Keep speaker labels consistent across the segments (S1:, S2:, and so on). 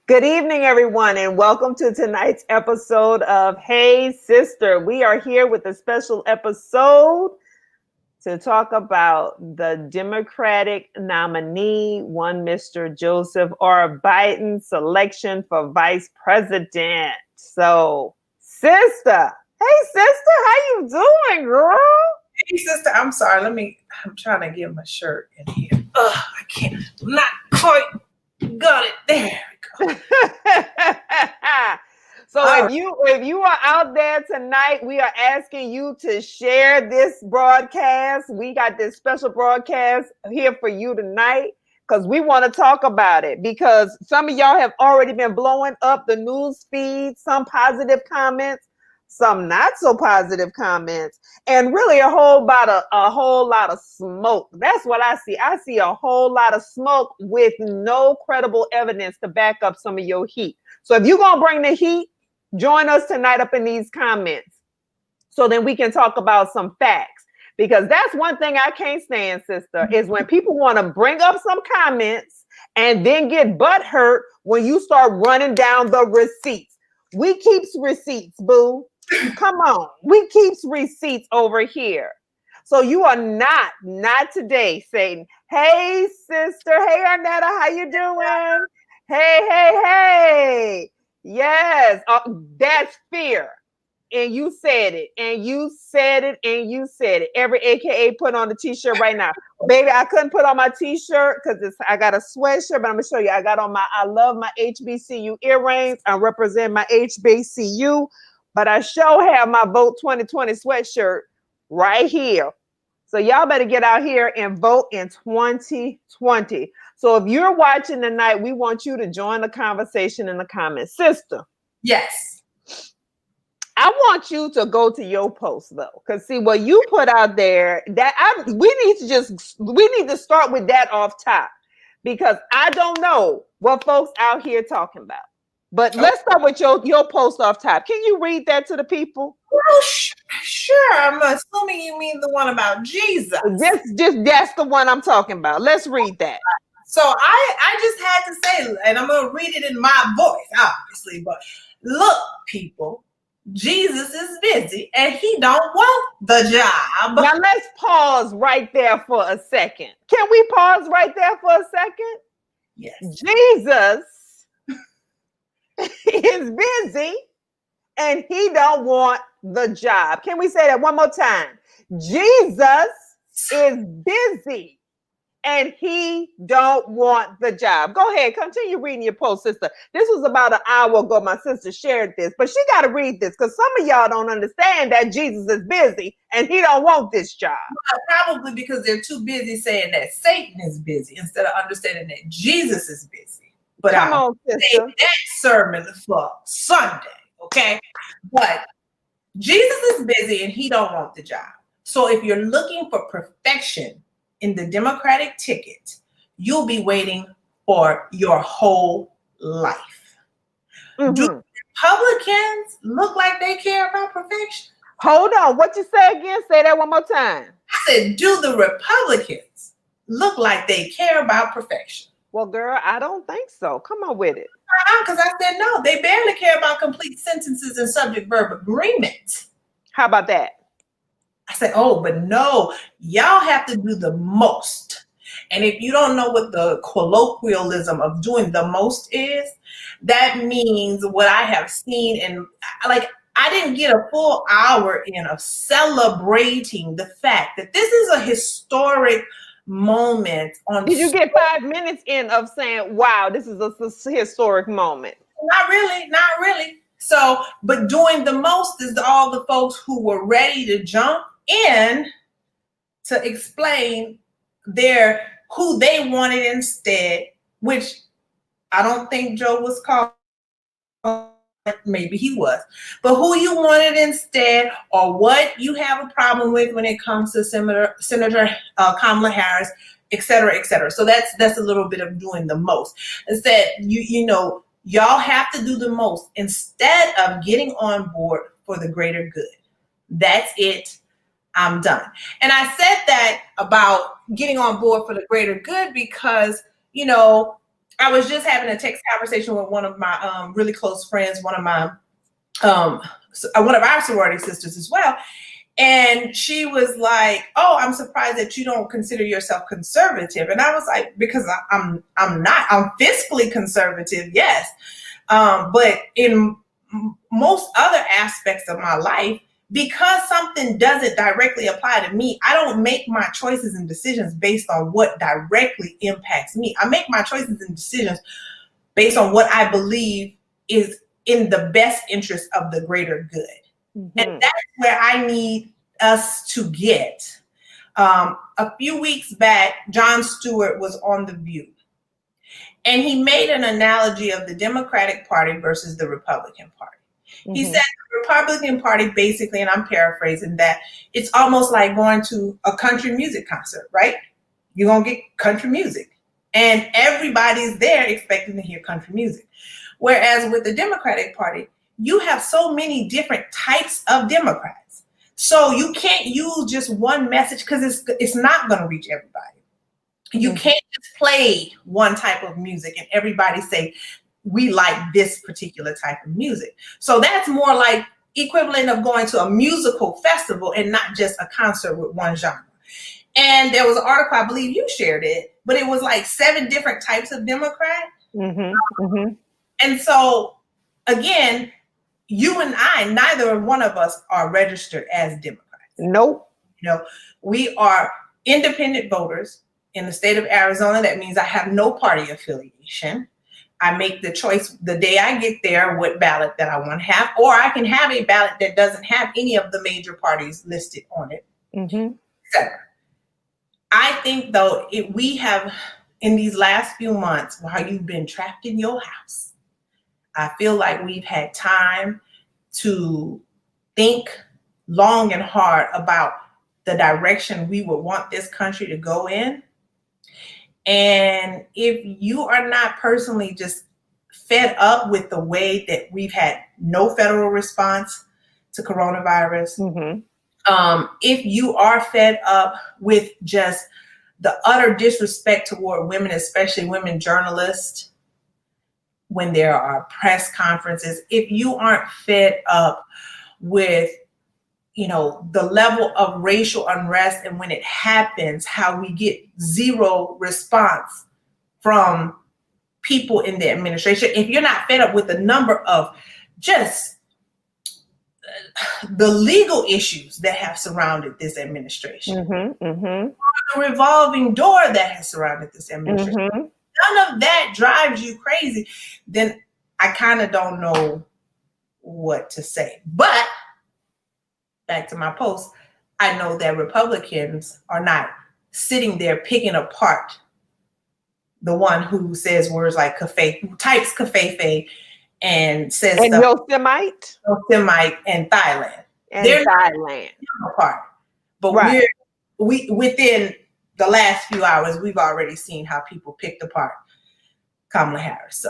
S1: Good evening, everyone, and welcome to tonight's episode of Hey Sister. We are here with a special episode to talk about the Democratic nominee, one Mr. Joseph R. Biden selection for vice president. So, sister, hey, sister, how you doing, girl?
S2: Hey, sister, I'm sorry. I'm trying to get my shirt in here. I can't. Not quite got it. There we go.
S1: So if you are out there tonight, we are asking you to share this broadcast. We got this special broadcast here for you tonight because we want to talk about it, because some of y'all have already been blowing up the news feed, some positive comments, some not so positive comments, and really a whole lot of smoke. That's what I see. I see a whole lot of smoke with no credible evidence to back up some of your heat. So if you're going to bring the heat, join us tonight up in these comments so then we can talk about some facts. Because that's one thing I can't stand, sister, is when people want to bring up some comments and then get butthurt when you start running down the receipts. We keeps receipts, boo. Come on. We keeps receipts over here. So you are not today saying, hey, sister. Hey, Arnetta, how you doing? Hey. Yes, that's fear. And you said it, and you said it, and you said it. Every AKA put on the t-shirt right now. Baby, I couldn't put on my t-shirt because I got a sweatshirt, but I'm going to show you. I got on I love my HBCU earrings. I represent my HBCU, but I sure have my Vote 2020 sweatshirt right here. So y'all better get out here and vote in 2020. So if you're watching tonight, we want you to join the conversation in the comments. Sister.
S2: Yes.
S1: I want you to go to your post though, because see what you put out there. We need to start with that off top, because I don't know what folks out here talking about. But let's start with your post off top. Can you read that to the people?
S2: Well, sure. I'm assuming you mean the one about Jesus.
S1: That's the one I'm talking about. Let's read that.
S2: So I just had to say, and I'm going to read it in my voice, obviously, but look, people, Jesus is busy and he don't want the job.
S1: Now let's pause right there for a second. Can we pause right there for a second?
S2: Yes.
S1: Jesus is busy and he don't want the job. Can we say that one more time? Jesus is busy and he don't want the job. Go ahead, continue reading your post, sister. This was about an hour ago. My sister shared this, but she got to read this because some of y'all don't understand that Jesus is busy and he don't want this job.
S2: Well, probably because they're too busy saying that Satan is busy instead of understanding that Jesus is busy. But
S1: come on, sister.
S2: That sermon for Sunday, okay? But Jesus is busy and he don't want the job. So if you're looking for perfection in the Democratic ticket, you'll be waiting for your whole life. Mm-hmm. Do Republicans look like they care about perfection?
S1: Hold on. What you say again? Say that one more time.
S2: I said, do the Republicans look like they care about perfection?
S1: Well, girl, I don't think so. Come on with it.
S2: Because I said no. They barely care about complete sentences and subject-verb agreement.
S1: How about that?
S2: I said, oh, but no, y'all have to do the most. And if you don't know what the colloquialism of doing the most is, that means what I have seen. And like, I didn't get a full hour in of celebrating the fact that this is a historic moment.
S1: Did you get 5 minutes in of saying, wow, this is a historic moment?
S2: Not really. So, but doing the most is all the folks who were ready to jump in to explain who they wanted instead, which I don't think Joe was called. Maybe he was, but who you wanted instead, or what you have a problem with when it comes to Senator Kamala Harris, et cetera, et cetera. So that's a little bit of doing the most. Instead, y'all have to do the most instead of getting on board for the greater good. That's it. I'm done. And I said that about getting on board for the greater good because, I was just having a text conversation with one of my really close friends, um, one of our sorority sisters as well. And she was like, "Oh, I'm surprised that you don't consider yourself conservative." And I was like, "Because I'm not. I'm fiscally conservative, yes, but in most other aspects of my life, because something doesn't directly apply to me, I don't make my choices and decisions based on what directly impacts me. I make my choices and decisions based on what I believe is in the best interest of the greater good."
S1: Mm-hmm.
S2: And that's where I need us to get. A few weeks back, Jon Stewart was on The View, and he made an analogy of the Democratic Party versus the Republican Party. He
S1: Mm-hmm.
S2: said the Republican Party basically, and I'm paraphrasing that, it's almost like going to a country music concert, right? You're going to get country music, and everybody's there expecting to hear country music. Whereas with the Democratic Party, you have so many different types of Democrats. So you can't use just one message because it's not going to reach everybody. You can't just play one type of music and everybody say, we like this particular type of music. So that's more like equivalent of going to a musical festival and not just a concert with one genre. And there was an article, I believe you shared it, but it was like 7 different types of Democrat.
S1: Mm-hmm. Mm-hmm.
S2: And so, again, you and I, neither one of us are registered as Democrats.
S1: Nope.
S2: You know, we are independent voters in the state of Arizona. That means I have no party affiliation. I make the choice the day I get there what ballot that I want to have, or I can have a ballot that doesn't have any of the major parties listed on it, etc. I think, though, we have, in these last few months, while you've been trapped in your house, I feel like we've had time to think long and hard about the direction we would want this country to go in. And if you are not personally just fed up with the way that we've had no federal response to coronavirus, if you are fed up with just the utter disrespect toward women, especially women journalists, when there are press conferences, if you aren't fed up with, the level of racial unrest, and when it happens, how we get zero response from people in the administration, if you're not fed up with the number of just the legal issues that have surrounded this administration, the revolving door that has surrounded this administration, none of that drives you crazy, then I kind of don't know what to say. But back to my post, I know that Republicans are not sitting there picking apart the one who says words like cafe, who types cafefe and says
S1: and
S2: stuff
S1: Yosemite
S2: and Thailand.
S1: They're Thailand
S2: apart. But
S1: right.
S2: we within the last few hours, we've already seen how people picked apart Kamala Harris. So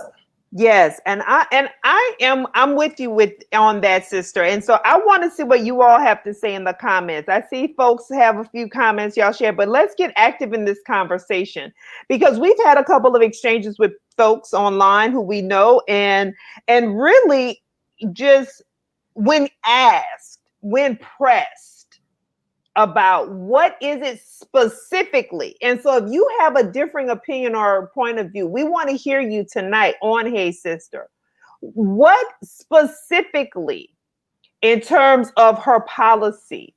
S1: yes, and I'm with you on that, sister. And so I want to see what you all have to say in the comments. I see folks have a few comments y'all share, but let's get active in this conversation, because we've had a couple of exchanges with folks online who we know, and really just when asked, when pressed about what is it specifically. And so if you have a differing opinion or point of view, we want to hear you tonight on Hey Sister. What specifically, in terms of her policies,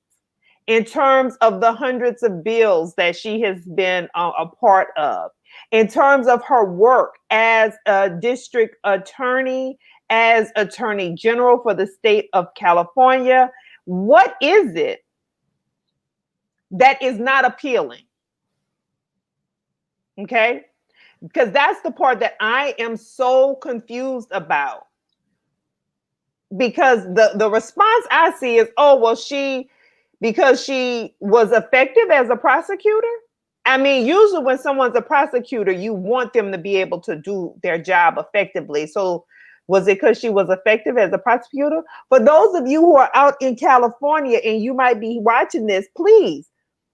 S1: in terms of the hundreds of bills that she has been a part of, in terms of her work as a district attorney, as attorney general for the state of California, what is it that is not appealing? Okay, because that's the part that I am so confused about, because the response I see is, oh, well, because she was effective as a prosecutor. I mean, usually when someone's a prosecutor, you want them to be able to do their job effectively. So was it because she was effective as a prosecutor? For those of you who are out in California and you might be watching this, please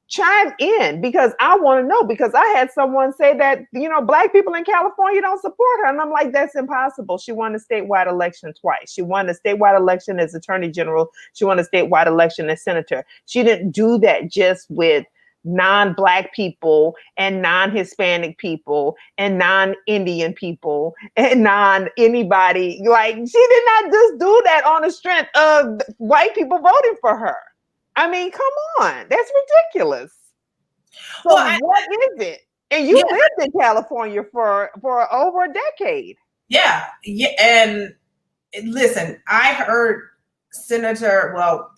S1: chime in, because I want to know, because I had someone say that, Black people in California don't support her. And I'm like, that's impossible. She won a statewide election twice. She won a statewide election as attorney general. She won a statewide election as senator. She didn't do that just with non-Black people and non-Hispanic people and non-Indian people and non-anybody. Like, she did not just do that on the strength of white people voting for her. I mean, come on, that's ridiculous. So what is it? And you lived in California for over a decade.
S2: Yeah, and listen, I heard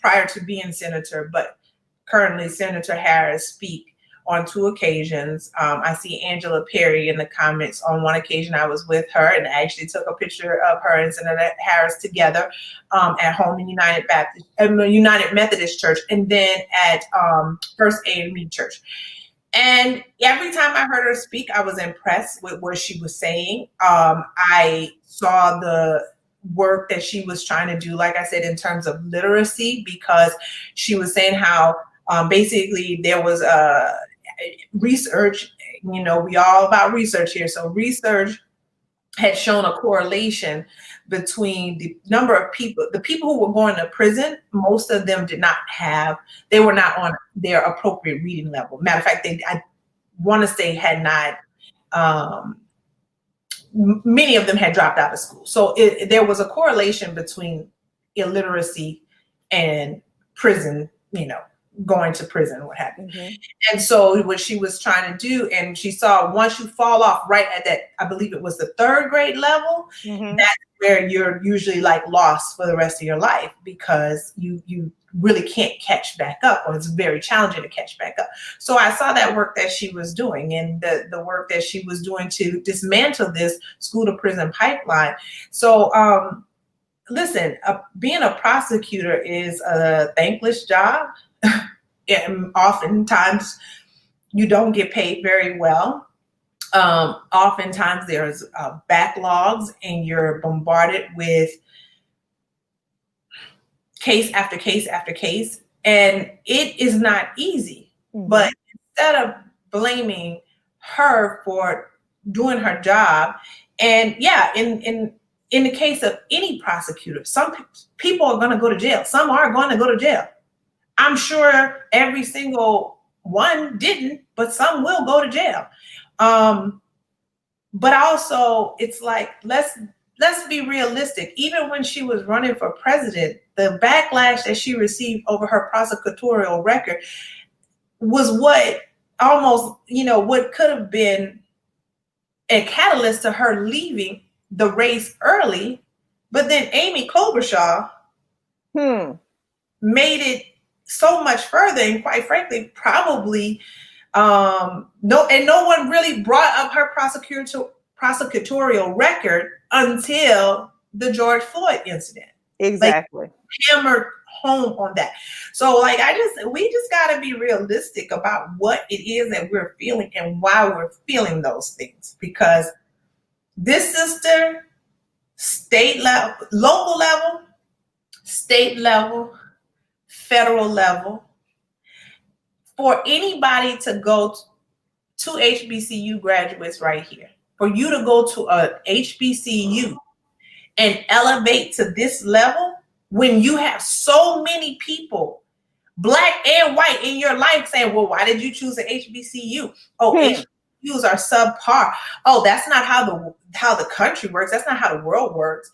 S2: prior to being senator, but currently Senator Harris speak on 2 occasions. I see Angela Perry in the comments. On one occasion, I was with her and actually took a picture of her and Senator Harris together at home in United Methodist Church, and then at First AME Church. And every time I heard her speak, I was impressed with what she was saying. I saw the work that she was trying to do, like I said, in terms of literacy, because she was saying how basically there was research, we all about research here. So research had shown a correlation between the number of people, the people who were going to prison. Most of them they were not on their appropriate reading level. Matter of fact, I want to say had not, many of them had dropped out of school. So there was a correlation between illiteracy and prison, going to prison, what have you. Mm-hmm. And so what she was trying to do, and she saw once you fall off right at that, I believe it was the 3rd grade level, mm-hmm. that's where you're usually like lost for the rest of your life, because you really can't catch back up, or it's very challenging to catch back up. So I saw that work that she was doing, and the work that she was doing to dismantle this school to prison pipeline. So listen, being a prosecutor is a thankless job. And oftentimes you don't get paid very well. Oftentimes there's backlogs, and you're bombarded with case after case after case, and it is not easy. Mm-hmm. But instead of blaming her for doing her job, and in the case of any prosecutor, some people are going to go to jail. Some are going to go to jail. I'm sure every single one didn't, but some will go to jail. But also, it's like, let's be realistic. Even when she was running for president, the backlash that she received over her prosecutorial record was what almost, what could have been a catalyst to her leaving the race early. But then Amy Klobuchar made it so much further, and quite frankly, probably no one really brought up her prosecutorial record until the George Floyd incident.
S1: Exactly.
S2: Like, hammered home on that. So we just got to be realistic about what it is that we're feeling and why we're feeling those things, because this sister, state level, local level, state level, federal level, for anybody to go to HBCU graduates right here, for you to go to a HBCU and elevate to this level, when you have so many people, Black and white, in your life saying, well, why did you choose an HBCU? Oh, HBCUs are subpar. Oh, that's not how the country works. That's not how the world works.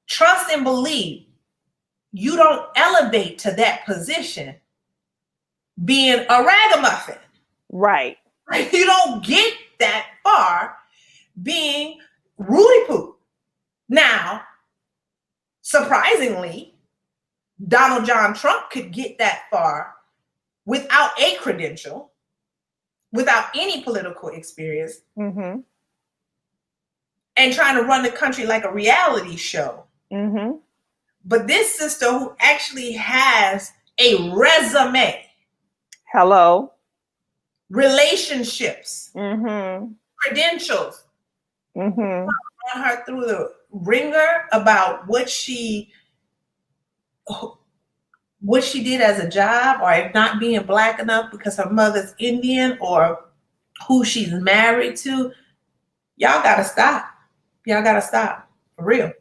S2: Trust and believe. You don't elevate to that position being a ragamuffin.
S1: Right.
S2: You don't get that far being Rudy Poo. Now, surprisingly, Donald John Trump could get that far without a credential, without any political experience, and trying to run the country like a reality show. Mm-hmm. But this sister, who actually has a resume, relationships, credentials, run her through the ringer about what she what she did as a job, or if not being black enough because her mother's Indian, or who she's married to, y'all gotta stop. Y'all gotta stop. For real.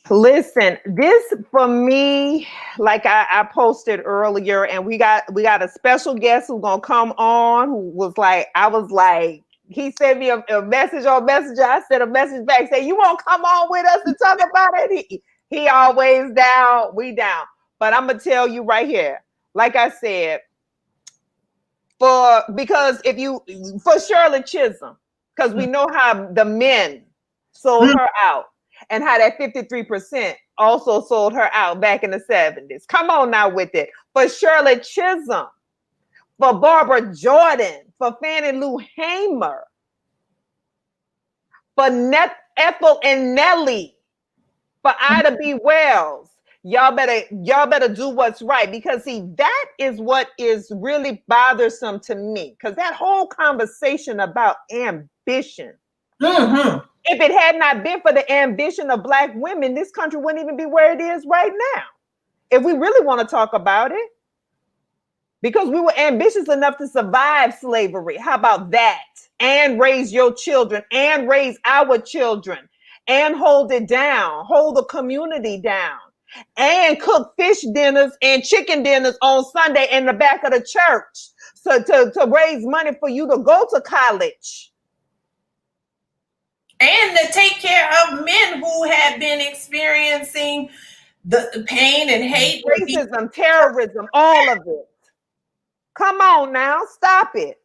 S1: Listen, this for me, like I posted earlier, and we got a special guest who's gonna come on who was like, I was like, he sent me a message on Messenger. I sent a message back saying, "You won't come on with us to talk about it?" He always down, we down. But I'm gonna tell you right here, like I said, because if you for Shirley Chisholm, because we know how the men sold her out and how that 53% also sold her out back in the 70s. Come on now with it. For Shirley Chisholm, for Barbara Jordan, for Fannie Lou Hamer, for Ethel and Nellie, for Ida B. Wells. Y'all better do what's right, because see, that is what is really bothersome to me, because that whole conversation about ambition, if it had not been for the ambition of Black women, this country wouldn't even be where it is right now, if we really want to talk about it, because we were ambitious enough to survive slavery. How about that? And raise your children and raise our children and hold it down, hold the community down, and cook fish dinners and chicken dinners on Sunday in the back of the church, so to raise money for you to go to college.
S2: And to take care of men who have been experiencing the pain and hate.
S1: Racism, terrorism, all of it. Come on now, stop it.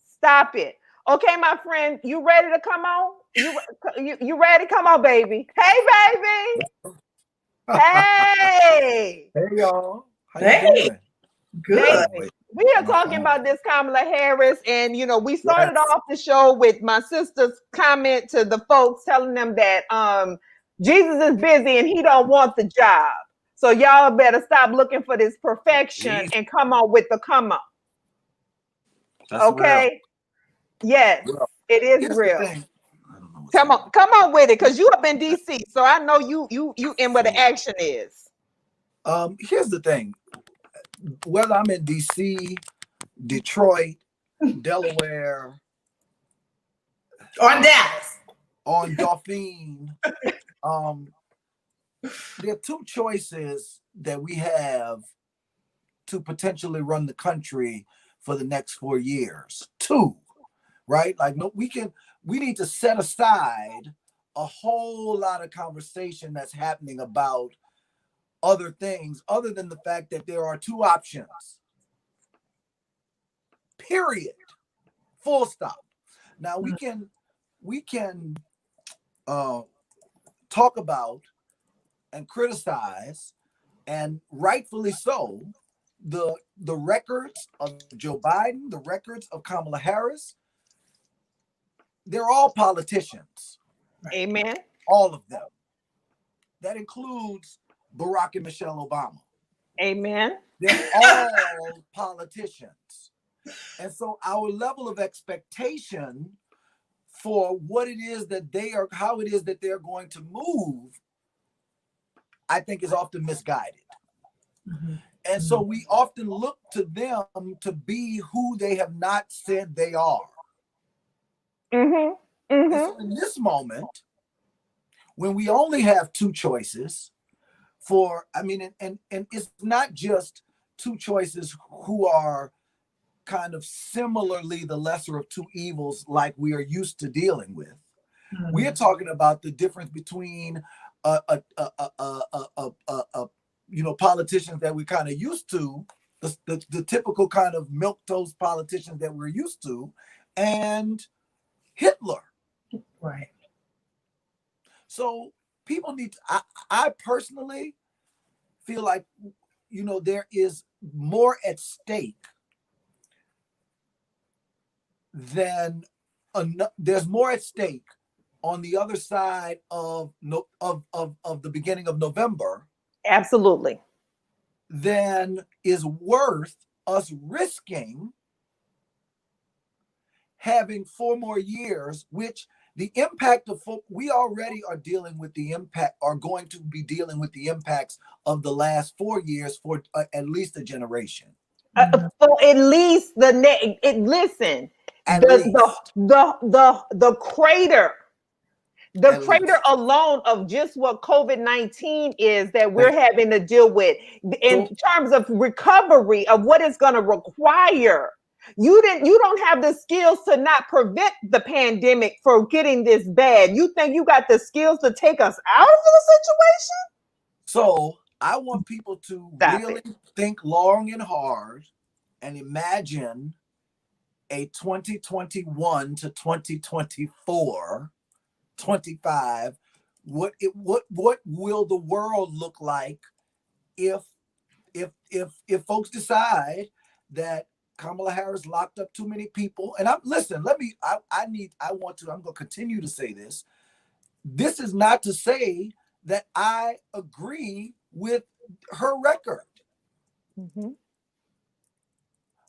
S1: Stop it. Okay, my friend, you ready to come on? You ready? Come on, baby. Hey, baby. Hey.
S3: Hey, y'all. How
S2: Hey.
S3: you doing?
S2: Good.
S1: Baby, we are talking about this Kamala Harris, and we started off the show with my sister's comment to the folks, telling them that Jesus is busy and he don't want the job. So y'all better stop looking for this perfection and come on with the come on.
S3: That's
S1: okay. Real. Yes,
S3: well,
S1: it is real. Come on with it, because you up in DC, so I know you in where the action is.
S3: Here's the thing. Whether I'm in DC, Detroit, Delaware,
S2: or Dallas,
S3: on Dauphine, there are two choices that we have to potentially run the country for the next 4 years. Two, right? Like, no, we need to set aside a whole lot of conversation that's happening about other things other than the fact that there are two options. Period. Full stop. Now we can talk about and criticize, and rightfully so, the records of Joe Biden, the records of Kamala Harris. They're all politicians.
S1: Amen.
S3: All of them. That includes Barack and Michelle Obama.
S1: Amen.
S3: They're all politicians. And so our level of expectation for what it is that they are, how it is that they're going to move, I think is often misguided. And so we often look to them to be who they have not said they are. And so in this moment, when we only have two choices and it's not just two choices who are kind of similarly the lesser of two evils like we are used to dealing with. We are talking about the difference between politicians that we kind of used to, the typical kind of milquetoast politicians that we're used to, and Hitler.
S2: Right.
S3: So people need to, I personally feel like, there is more at stake there's more at stake on the other side of the beginning of November.
S1: Absolutely.
S3: Than is worth us risking having 4 more years, which the impact of we already are dealing with the impact, are going to be dealing with the impacts of the last 4 years for at least a generation.
S1: For at least listen,
S3: At least.
S1: the crater. The
S3: At
S1: crater
S3: least.
S1: alone of just what COVID-19 is that we're having to deal with in terms of recovery of what it's going to require. You don't have the skills to not prevent the pandemic from getting this bad. You think you got the skills to take us out of the situation?
S3: So I want people to really think long and hard and imagine a 2021 to 2024, 25. What will the world look like if folks decide that Kamala Harris locked up too many people? And I'm going to continue to say this. This is not to say that I agree with her record.
S1: Mm-hmm.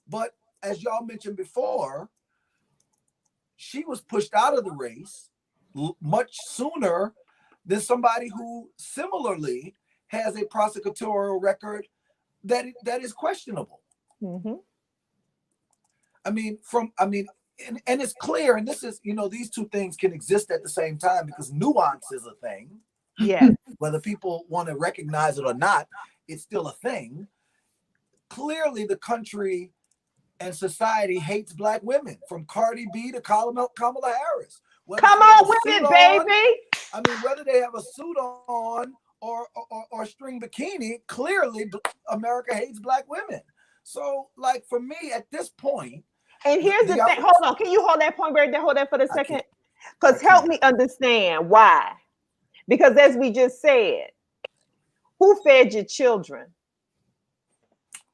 S3: But as y'all mentioned before, she was pushed out of the race much sooner than somebody who similarly has a prosecutorial record that is questionable.
S1: Mm-hmm.
S3: And it's clear, and this is, these two things can exist at the same time because nuance is a thing.
S1: Yeah.
S3: Whether people want to recognize it or not, it's still a thing. Clearly, the country and society hates Black women, from Cardi B to Kamala Harris.
S1: Come on with it, baby.
S3: Whether they have a suit on or string bikini, clearly America hates Black women. So, like, for me at this point,
S1: and here's the thing. Hold on. Can you hold that point right there? Hold that for a second. Because help me understand why. Because as we just said, who fed your children?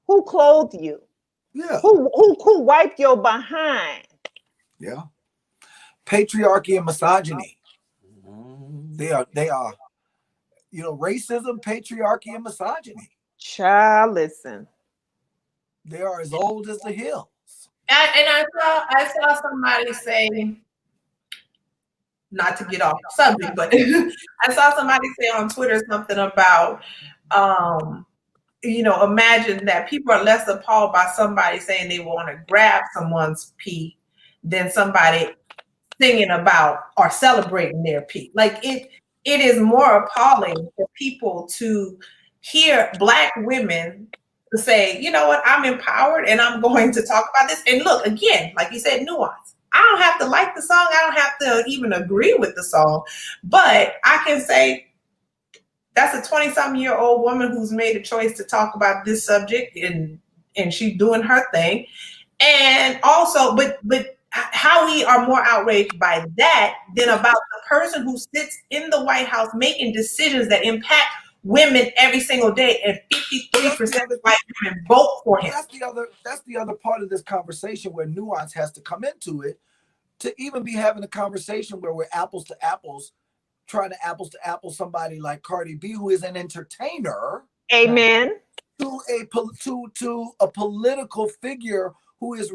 S1: Who clothed you?
S3: Yeah.
S1: Who wiped your behind?
S3: Yeah. Patriarchy and misogyny. They are, racism, patriarchy, and misogyny.
S1: Child, listen.
S3: They are as old as the hills.
S2: And I saw somebody say, not to get off the subject, but I saw somebody say on Twitter something about, imagine that people are less appalled by somebody saying they want to grab someone's pee than somebody singing about or celebrating their pee. Like it is more appalling for people to hear Black women say, you know what, I'm empowered and I'm going to talk about this. And look, again, like you said, nuance. I don't have to like the song. I don't have to even agree with the song, but I can say that's a 20-something-year-old woman who's made a choice to talk about this subject and she's doing her thing. And also, but how we are more outraged by that than about the person who sits in the White House making decisions that impact women every single day, and 53% of white women vote for him.
S3: That's the other part of this conversation where nuance has to come into it, to even be having a conversation where we're apples to apples, trying to apples to apples somebody like Cardi B, who is an entertainer,
S1: amen,
S3: to a political figure who is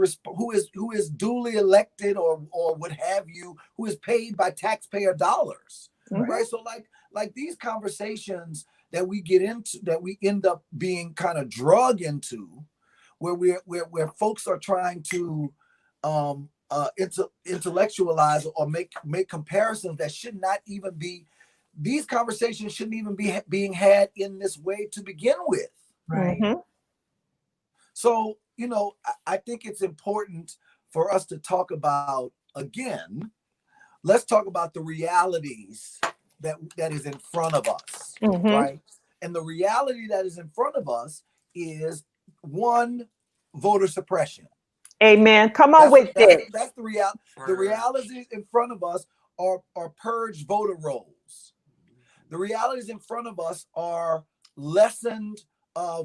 S3: duly elected or what have you, who is paid by taxpayer dollars, right? So like these conversations that we get into, that we end up being kind of drug into, where folks are trying to intellectualize or make comparisons that should not even be. These conversations shouldn't even be being had in this way to begin with.
S2: Right.
S1: Mm-hmm.
S3: So, I think it's important for us to talk about, again, let's talk about the realities that is in front of us, right? And the reality that is in front of us is, one, voter suppression.
S1: Amen. Come on with it.
S3: That's the reality. The realities in front of us are purged voter rolls. The realities in front of us are lessened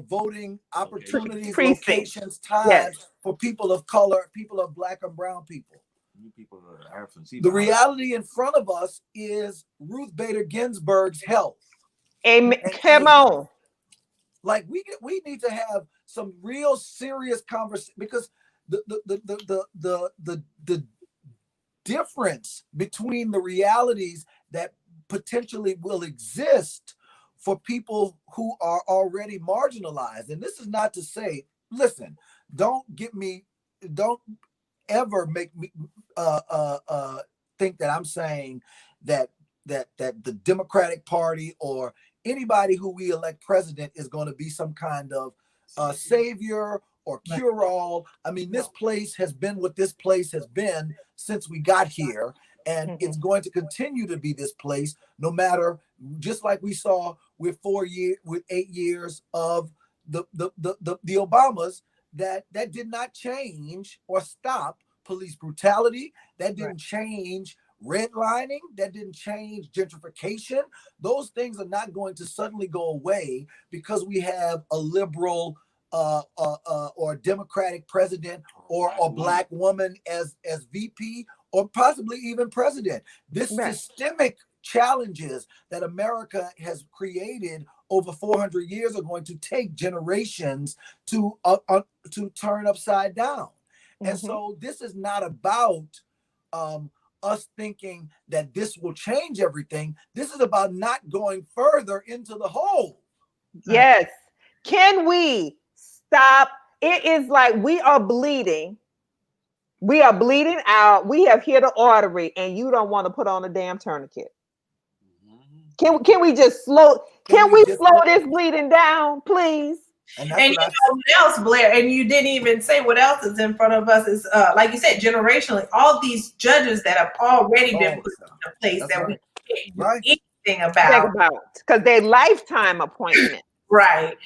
S3: voting opportunities, locations, times for people of color, people of Black and brown people. The reality in front of us is Ruth Bader Ginsburg's health.
S1: Amen. Come on.
S3: Like we need to have some real serious conversation, because the difference between the realities that potentially will exist for people who are already marginalized. And this is not to say, listen, don't ever make me think that I'm saying that the Democratic Party or anybody who we elect president is going to be some kind of savior or cure-all. I mean, this place has been what this place has been since we got here, and it's going to continue to be this place, no matter, just like we saw with 8 years of the Obamas, that did not change or stop police brutality. That didn't change redlining. That didn't change gentrification. Those things are not going to suddenly go away because we have a liberal or Democratic president or a black woman as VP or possibly even president. This systemic challenges that America has created over 400 years are going to take generations to turn upside down. And so this is not about us thinking that this will change everything. This is about not going further into the hole.
S1: Yes. Can we stop? It is like we are bleeding. We are bleeding out. We have hit an artery, and you don't want to put on a damn tourniquet. Can we just slow? Can we slow this bleeding down, please?
S2: And you know what else, Blair? And you didn't even say what else is in front of us is, like you said, generationally, all these judges that have already been put in place that we can't do anything about.
S1: Because they're lifetime appointment.
S2: Right.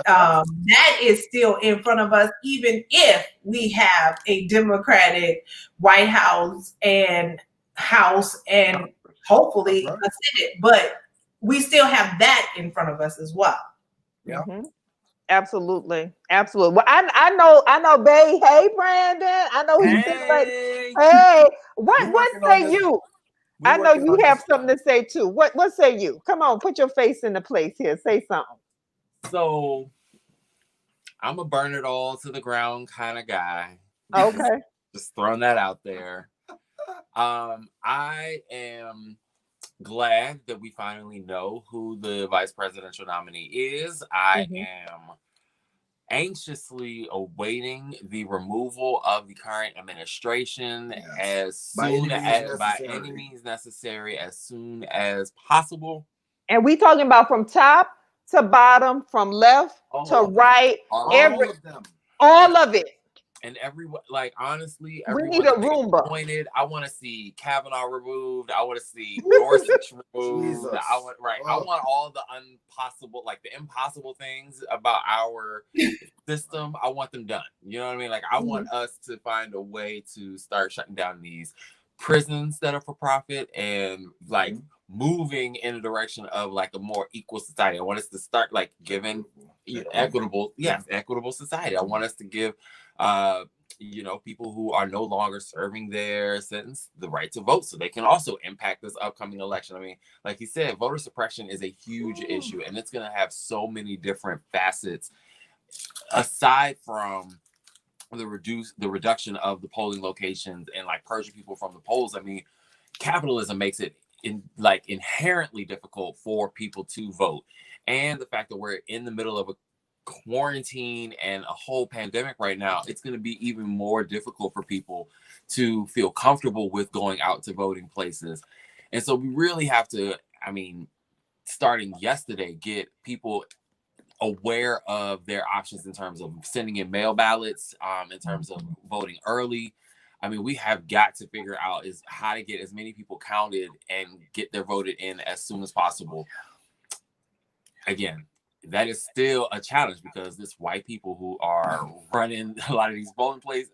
S2: That is still in front of us, even if we have a Democratic White House and hopefully a Senate, but we still have that in front of us as well.
S3: Yeah.
S1: Absolutely. Well, I know, babe. Hey, Brandon. I know he's like, hey, what say you? I know you have something to say too. What say you? Come on, put your face in the place here. Say something.
S4: So I'm a burn it all to the ground kind of guy.
S1: Okay.
S4: Just throwing that out there. I am glad that we finally know who the vice presidential nominee is. I am anxiously awaiting the removal of the current administration by any means necessary, as soon as possible.
S1: And we talking about from top to bottom, from left to right, all of it.
S4: And everyone, like, honestly,
S1: we need a Roomba.
S4: I want to see Kavanaugh removed. I want to see Gorsuch removed. I want all the impossible things about our system. I want them done. You know what I mean? Like, I want us to find a way to start shutting down these prisons that are for profit and like moving in a direction of like a more equal society. I want us to start like giving equitable society. I want us to give people who are no longer serving their sentence the right to vote, so they can also impact this upcoming election. I mean, like you said, voter suppression is a huge issue, and it's going to have so many different facets aside from the reduction of the polling locations and like purging people from the polls. I mean, capitalism makes it inherently difficult for people to vote, and the fact that we're in the middle of a quarantine and a whole pandemic right now, it's going to be even more difficult for people to feel comfortable with going out to voting places. And so we really have to, starting yesterday, get people aware of their options in terms of sending in mail ballots, in terms of voting early. I mean, we have got to figure out is how to get as many people counted and get their voted in as soon as possible. Again, that is still a challenge because it's white people who are running a lot of these polling places.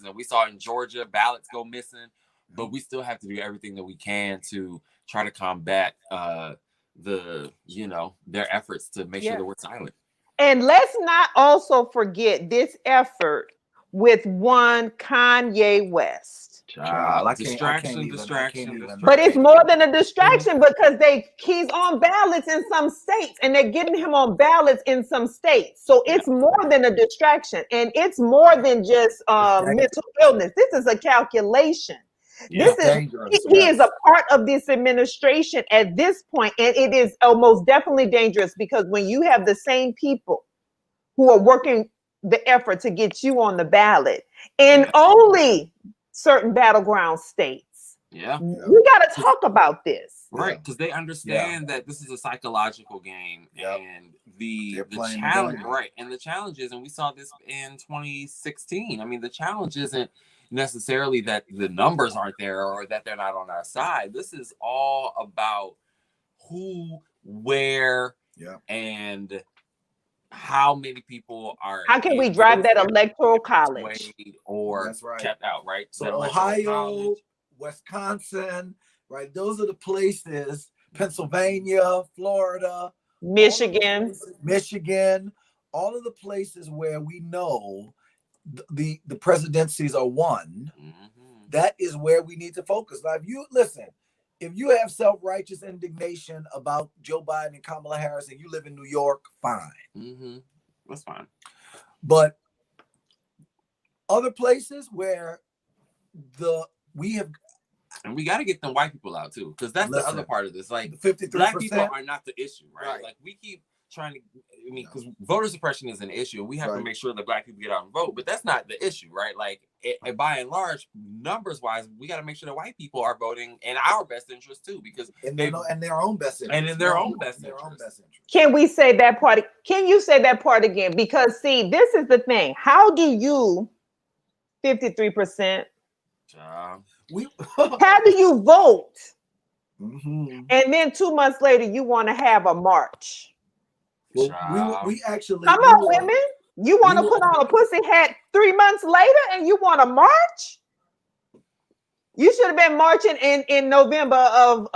S4: And we saw in Georgia ballots go missing, but we still have to do everything that we can to try to combat their efforts to make sure that we're silent.
S1: And let's not also forget this effort with one Kanye West.
S4: Distraction.
S1: But it's more than a distraction because he's on ballots in some states and they're getting him on ballots in some states. So it's more than a distraction, and it's more than just mental illness. This is a calculation. This is
S3: dangerous.
S1: he is a part of this administration at this point, and it is almost definitely dangerous because when you have the same people who are working the effort to get you on the ballot in only certain battleground states, we got to talk about this,
S4: right? Because they understand that this is a psychological game, and the challenge, right? And the challenge is, and we saw this in 2016. I mean, the challenge isn't necessarily that the numbers aren't there or that they're not on our side. This is all about who, where, and how many people are.
S1: How can we drive that electoral college
S4: or kept out, right?
S3: So Ohio, Wisconsin, right? Those are the places. Pennsylvania, Florida,
S1: Michigan,
S3: all of the places where we know the presidencies are won. That is where we need to focus. Now, if you have self-righteous indignation about Joe Biden and Kamala Harris and you live in New York, fine.
S4: That's fine.
S3: But other places where we got
S4: to get them white people out too, because that's the other part of this. Like
S3: 53%,
S4: black people are not the issue, right? Like we keep trying to, because voter suppression is an issue, and we have to make sure that black people get out and vote. But that's not the issue, right? Like by and large, numbers wise, we got to make sure that white people are voting in our best interest too, because
S3: and their own best interest,
S4: and in their own best interest.
S1: Can we say that part? Can you say that part again? Because see, this is the thing. How do you 53%? How do you vote? And then 2 months later, you want to have a march.
S3: Well, we actually
S1: come on, women. You want to put on a pussy hat 3 months later, and you want to march? You should have been marching in November of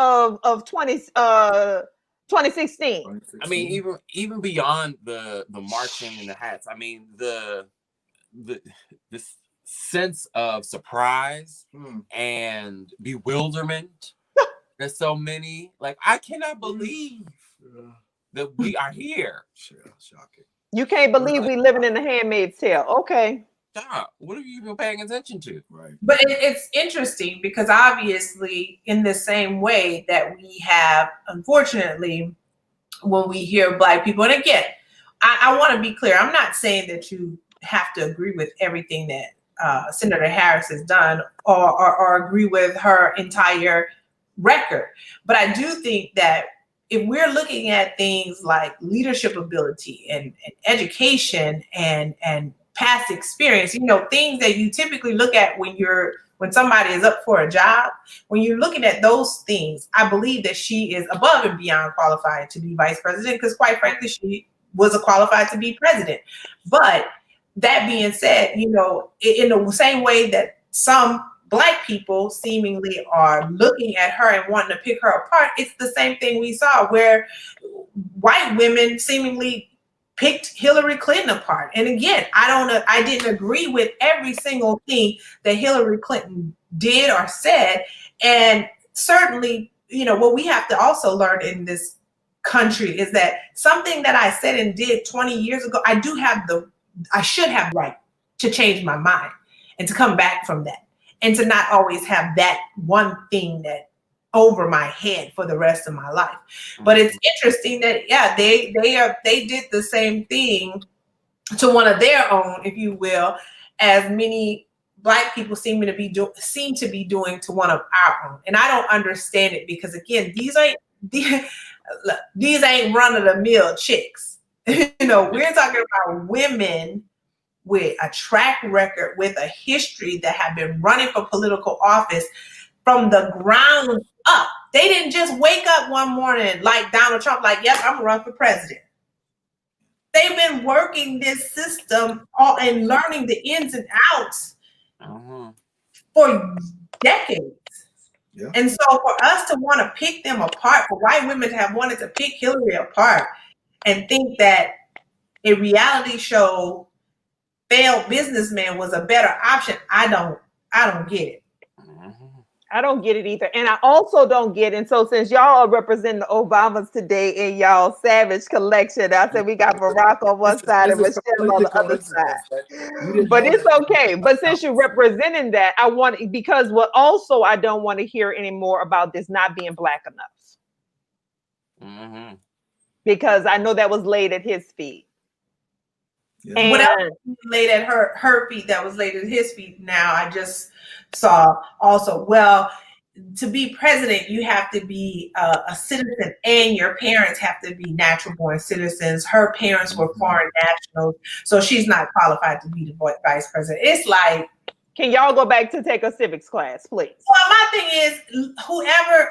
S1: 2016.
S4: I mean, even beyond the marching and the hats. I mean, this sense of surprise and bewilderment. There's so many. Like, I cannot believe that we are here.
S3: Shocking.
S1: You can't believe we living in the Handmaid's Tale. Okay.
S4: Stop. What have you been paying attention to?
S3: Right.
S2: But it's interesting because obviously in the same way that we have, unfortunately, when we hear Black people, and again, I want to be clear. I'm not saying that you have to agree with everything that Senator Harris has done or agree with her entire record. But I do think that if we're looking at things like leadership ability and education and past experience, things that you typically look at when somebody is up for a job, when you're looking at those things, I believe that she is above and beyond qualified to be vice president, because quite frankly, she was qualified to be president. But that being said, in the same way that some Black people seemingly are looking at her and wanting to pick her apart, it's the same thing we saw where white women seemingly picked Hillary Clinton apart. And again, I didn't agree with every single thing that Hillary Clinton did or said. And certainly, what we have to also learn in this country is that something that I said and did 20 years ago, I should have the right to change my mind and to come back from that. And to not always have that one thing that over my head for the rest of my life. But it's interesting that, they did the same thing to one of their own, if you will, as many Black people seem to be doing to one of our own. And I don't understand it because, again, these ain't run-of-the-mill chicks. We're talking about women with a track record, with a history, that have been running for political office from the ground up. They didn't just wake up one morning like Donald Trump, like, yep, I'm gonna run for president. They've been working this system and learning the ins and outs for decades. Yeah. And so for us to want to pick them apart, for white women to have wanted to pick Hillary apart and think that a reality show failed businessman was a better option, I don't get it.
S1: I don't get it either. And I also don't get it. And so since y'all are representing the Obamas today in y'all Savage collection, I said we got Barack on one side and Michelle on the other side. But it's okay. But since you're representing that, I want, because what also I don't want to hear anymore about this not being black enough.
S4: Mm-hmm.
S1: Because I know that was laid at his feet.
S2: Yeah. And what else laid at her feet that was laid at his feet now, I just saw also, well, to be president, you have to be a citizen and your parents have to be natural born citizens. Her parents were foreign nationals, so she's not qualified to be the vice president. It's like,
S1: can y'all go back to take a civics class, please?
S2: Well, my thing is, whoever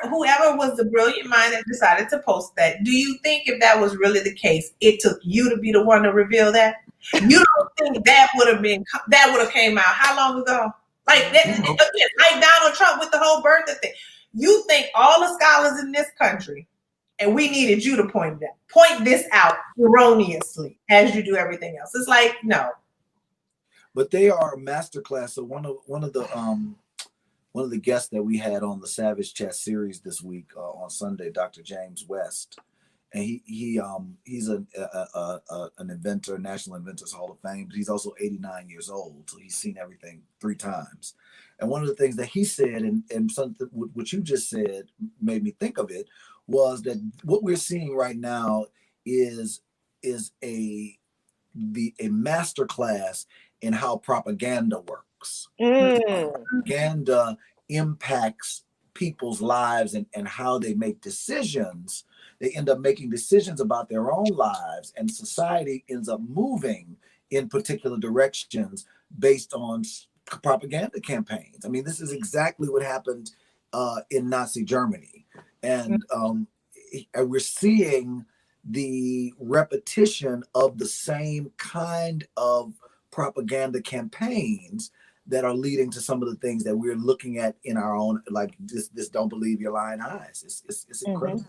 S2: was the brilliant mind that decided to post that, do you think if that was really the case, it took you to be the one to reveal that? You don't think that would have came out how long ago? Like that, again, like Donald Trump with the whole birthday thing. You think all the scholars in this country, and we needed you to point this out erroneously as you do everything else. It's like, no.
S3: But they are a masterclass. So one of the guests that we had on the Savage Chat series this week on Sunday, Dr. James West, and he's an inventor, National Inventors Hall of Fame. But he's also 89 years old, so he's seen everything 3 times. And one of the things that he said, and something what you just said made me think of it, was that what we're seeing right now is a masterclass in how propaganda works. Propaganda impacts people's lives and how they make decisions. They end up making decisions about their own lives, and society ends up moving in particular directions based on propaganda campaigns. I mean, this is exactly what happened in Nazi Germany. And we're seeing the repetition of the same kind of propaganda campaigns that are leading to some of the things that we're looking at in our own, like this don't believe your lying eyes. It's incredible.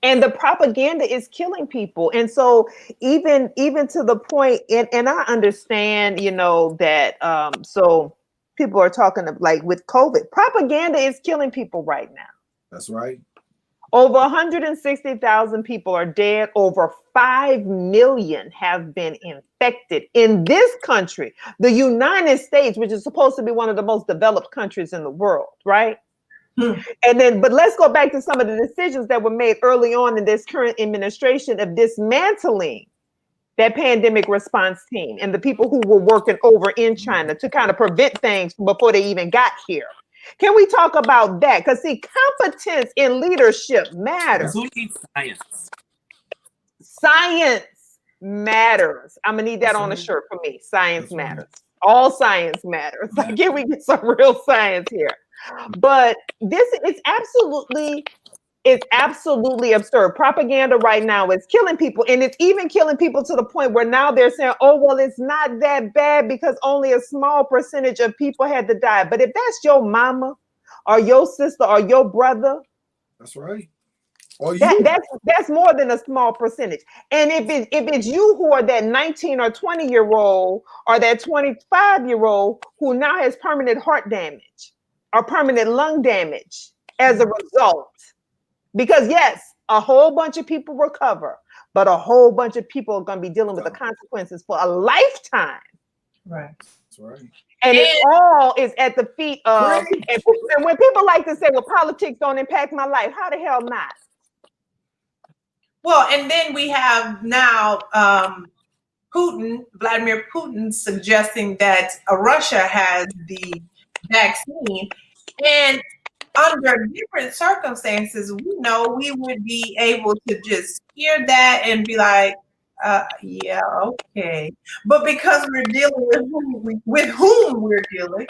S1: And the propaganda is killing people. And so even to the point, and I understand, that so people are talking of, like, with COVID, propaganda is killing people right now.
S3: That's right.
S1: Over 160,000 people are dead. Over 5 million have been infected in this country, the United States, which is supposed to be one of the most developed countries in the world, right? And then, but let's go back to some of the decisions that were made early on in this current administration of dismantling that pandemic response team and the people who were working over in China to kind of prevent things before they even got here. Can we talk about that? Because see, competence in leadership matters.
S4: Who needs science?
S1: Science matters. I'm gonna need that on a shirt for me. Science matters. All science matters. Like, can we get some real science here? But this is absolutely absurd. Propaganda right now is killing people, and it's even killing people to the point where now they're saying, oh, well, it's not that bad because only a small percentage of people had to die. But if that's your mama or your sister or your brother,
S3: that's right. Or you.
S1: That's more than a small percentage. And if it's you who are that 19 or 20-year-old or that 25-year-old who now has permanent heart damage or permanent lung damage as a result, because yes, a whole bunch of people recover, but a whole bunch of people are going to be dealing with the consequences for a lifetime.
S2: Right.
S1: That's right. And it all is at the feet of, and when people like to say, well, politics don't impact my life, how the hell not?
S2: Well, and then we have now Vladimir Putin suggesting that Russia has the vaccine, and under different circumstances, we know we would be able to just hear that and be like, yeah, okay. But because we're dealing with whom we're dealing,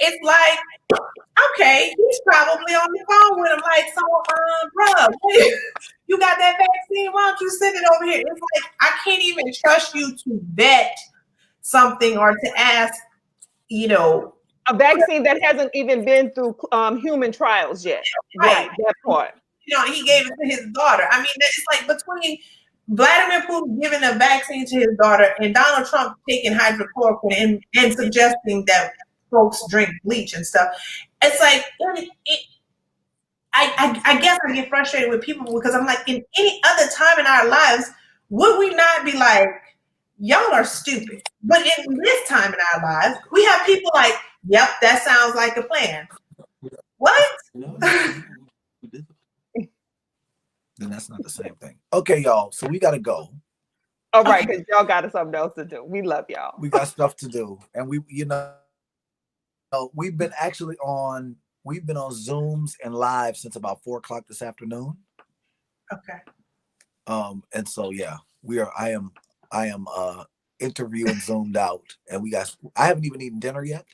S2: it's like, okay, he's probably on the phone with him, like, so, bro, you got that vaccine? Why don't you send it over here? It's like, I can't even trust you to vet something or to ask,
S1: a vaccine that hasn't even been through human trials yet. Right, that part.
S2: He gave it to his daughter. I mean, it's like between Vladimir Putin giving a vaccine to his daughter and Donald Trump taking hydrochloroquine and suggesting that folks drink bleach and stuff. it's like I guess I get frustrated with people because I'm like, in any other time in our lives, would we not be like, y'all are stupid? But in this time in our lives, we have people like, yep, that sounds like a plan. What?
S3: Then that's not the same thing. Okay, y'all. So we gotta go.
S1: All right, because y'all got something else to do. We love y'all.
S3: We got stuff to do, and we've been on Zooms and live since about 4:00 this afternoon.
S2: Okay.
S3: And so yeah, I am interviewing Zoomed out, and I haven't even eaten dinner yet.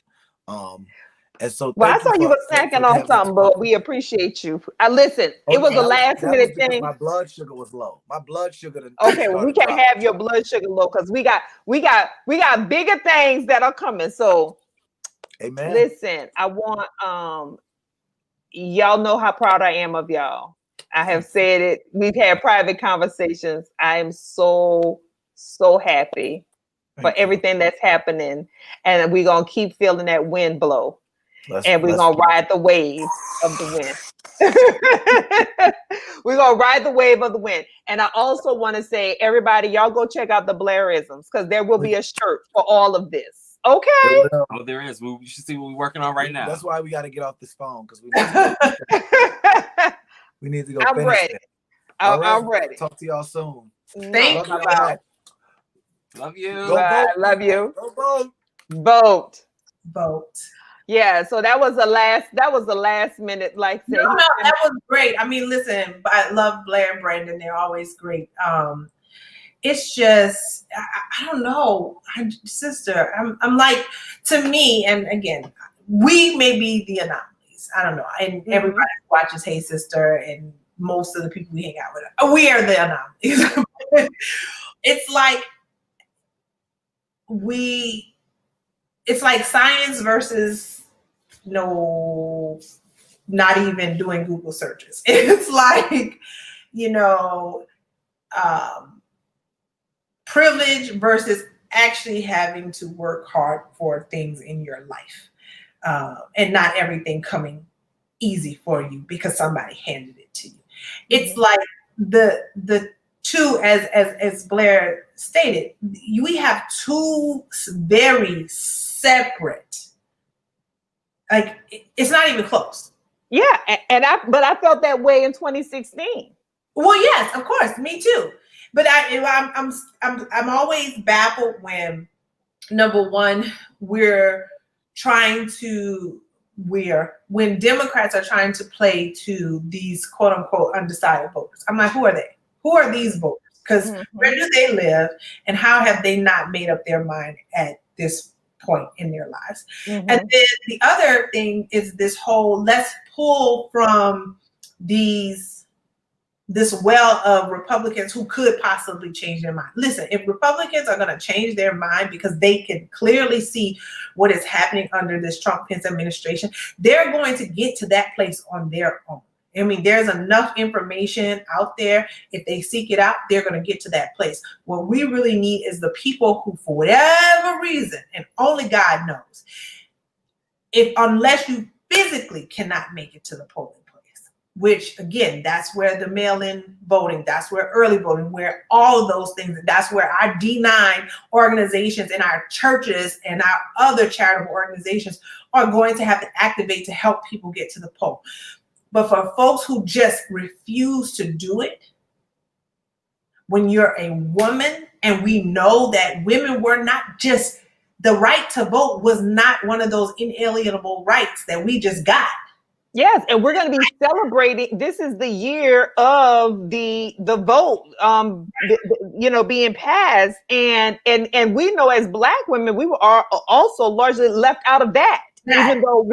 S3: And so
S1: I saw you were snacking on something, but we appreciate you. Listen, it was a last minute thing.
S3: My blood sugar was low. My blood sugar.
S1: Okay, well, we can't have your blood sugar low because we got bigger things that are coming. So,
S3: amen.
S1: Listen, I want y'all know how proud I am of y'all. I have said it. We've had private conversations. I am so happy for everything that's happening, and we're gonna keep feeling that wind blow. And we're going to ride the wave of the wind. We're going to ride the wave of the wind. And I also want to say, everybody, y'all go check out the Blairisms because there will be a shirt for all of this. Okay?
S4: Oh, there is. You should see what we're working on right now.
S3: That's why we got to get off this phone because we need to go.
S1: I'm ready. I'm ready.
S3: Talk to y'all soon.
S2: Thank you.
S4: Love you.
S1: Love you.
S3: Go
S1: vote.
S2: Vote.
S1: Yeah, so that was the last minute, like say.
S2: No, that was great. I mean, listen, I love Blair and Brandon. They're always great. It's just, I don't know, sister. I'm like, to me, and again, we may be the anomalies. I don't know, and everybody watches Hey Sister, and most of the people we hang out with, we are the anomalies. It's like it's like science versus not even doing Google searches. It's like, privilege versus actually having to work hard for things in your life, and not everything coming easy for you because somebody handed it to you. It's like the two, as Blair stated, we have two very separate, like it's not even close.
S1: Yeah, but I felt that way in 2016.
S2: Well, yes, of course, me too. But I'm always baffled when, number one, when Democrats are trying to play to these quote unquote undecided voters. I'm like, who are they? Who are these voters? Because where do they live, and how have they not made up their mind at this point in their lives? And then the other thing is this whole, let's pull from this well of Republicans who could possibly change their mind. Listen, if Republicans are going to change their mind because they can clearly see what is happening under this Trump-Pence administration, they're going to get to that place on their own. I mean, there's enough information out there. If they seek it out, they're going to get to that place. What we really need is the people who, for whatever reason, and only God knows, unless you physically cannot make it to the polling place, which again, that's where the mail-in voting, that's where early voting, where all of those things, that's where our D9 organizations and our churches and our other charitable organizations are going to have to activate to help people get to the poll. But for folks who just refuse to do it, when you're a woman, and we know that women were not just, the right to vote was not one of those inalienable rights that we just got.
S1: Yes, and we're going to be celebrating. This is the year of the vote, being passed, and we know as Black women, we are also largely left out of that. Even though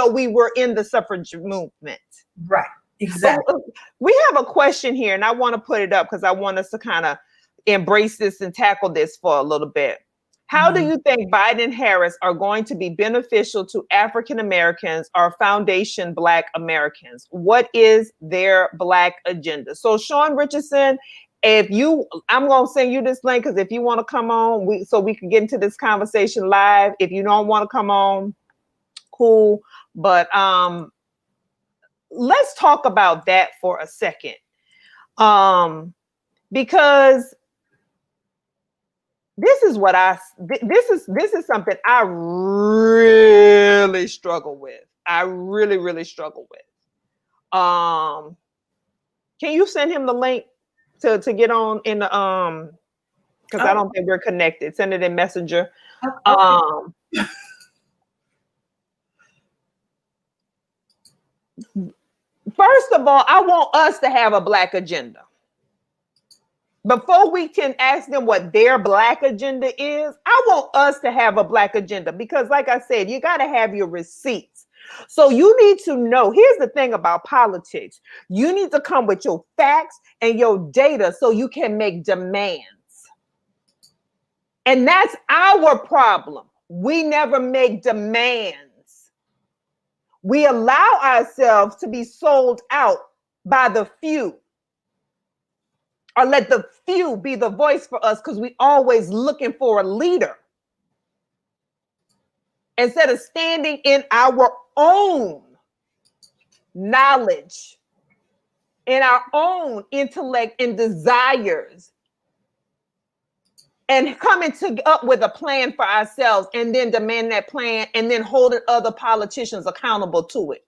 S1: we were in the suffrage movement.
S2: Right. Exactly.
S1: We have a question here, and I want to put it up because I want us to kind of embrace this and tackle this for a little bit. How do you think Biden and Harris are going to be beneficial to African Americans or foundation Black Americans? What is their Black agenda? So Sean Richardson, I'm going to send you this link, because if you want to come on, so we can get into this conversation live. If you don't want to come on, cool. But let's talk about that for a second. Because this is something I really struggle with. I really, really struggle with. Can you send him the link to get on in the because I don't think we're connected. Send it in Messenger. Okay. First of all, I want us to have a Black agenda. Before we can ask them what their Black agenda is, I want us to have a Black agenda because, like I said, you got to have your receipts. So you need to know, here's the thing about politics. You need to come with your facts and your data so you can make demands. And that's our problem. We never make demands. We allow ourselves to be sold out by the few. Or let the few be the voice for us because we always looking for a leader. Instead of standing in our own knowledge, in our own intellect and desires, and coming up with a plan for ourselves and then demand that plan and then holding other politicians accountable to it.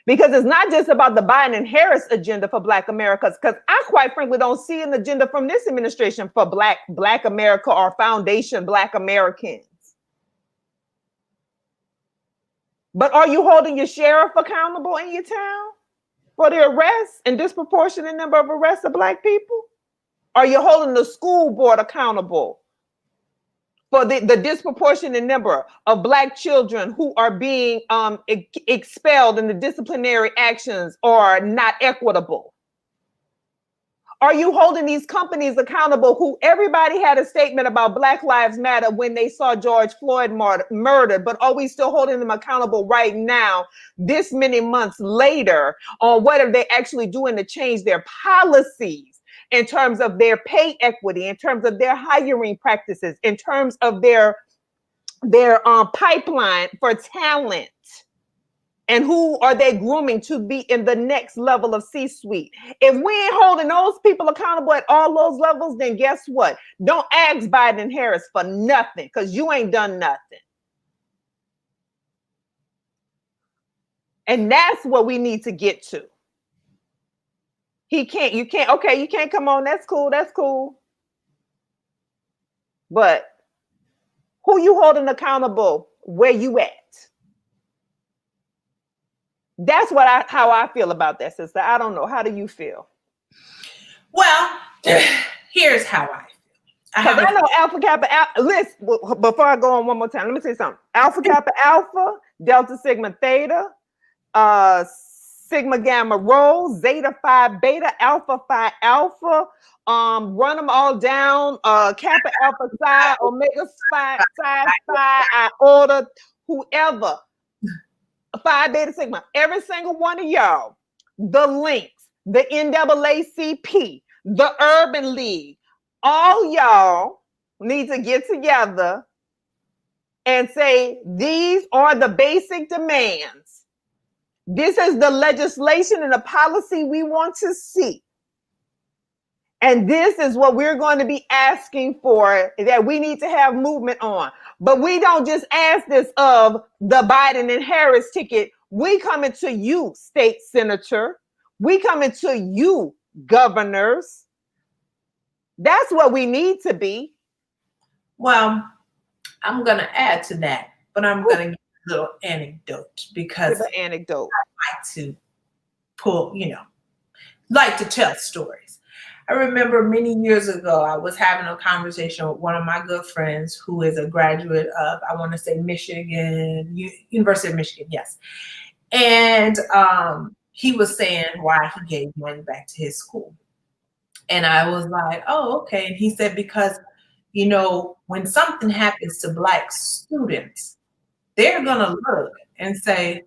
S1: Because it's not just about the Biden and Harris agenda for Black Americans, because I quite frankly don't see an agenda from this administration for Black America or Foundation Black Americans. But are you holding your sheriff accountable in your town for the arrests and disproportionate number of arrests of Black people? Are you holding the school board accountable for the disproportionate number of Black children who are being expelled and the disciplinary actions are not equitable? Are you holding these companies accountable who everybody had a statement about Black Lives Matter when they saw George Floyd murdered, but are we still holding them accountable right now, this many months later, on what are they actually doing to change their policies in terms of their pay equity, in terms of their hiring practices, in terms of their pipeline for talent? And who are they grooming to be in the next level of C-suite? If we ain't holding those people accountable at all those levels, then guess what? Don't ask Biden and Harris for nothing because you ain't done nothing. And that's what we need to get to. You can't come on. That's cool. But who you holding accountable? Where you at? That's how I feel about that, sister. I don't know. How do you feel?
S2: Well, here's how I feel.
S1: Because I know Alpha Kappa Alpha. Listen, before I go on one more time, let me say something. Alpha Kappa Alpha, Delta Sigma Theta, Sigma Gamma Rho, Zeta Phi Beta, Alpha Phi Alpha. Run them all down. Kappa Alpha Psi, Omega Psi Iota, whoever. Phi Beta Sigma, every single one of y'all, the links, the NAACP, the Urban League, all y'all need to get together and say, these are the basic demands. This is the legislation and the policy we want to see. And this is what we're going to be asking for, that we need to have movement on. But we don't just ask this of the Biden and Harris ticket. We coming to you, state senator. We coming to you, governors. That's what we need to be.
S2: Well, I'm going to add to that, but I'm going to give a little anecdote because
S1: I like
S2: to like to tell stories. I remember many years ago, I was having a conversation with one of my good friends who is a graduate of, I want to say University of Michigan, yes. And he was saying why he gave money back to his school. And I was like, oh, okay. And he said, because, when something happens to Black students, they're going to look and say,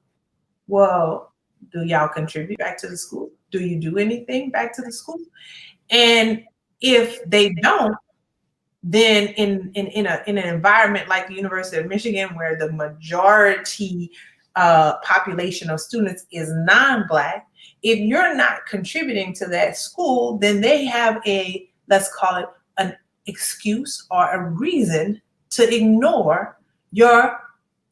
S2: well, do y'all contribute back to the school? Do you do anything back to the school? And if they don't, then in an environment like the University of Michigan, where the majority population of students is non-Black, if you're not contributing to that school, then they have a, let's call it an excuse or a reason to ignore your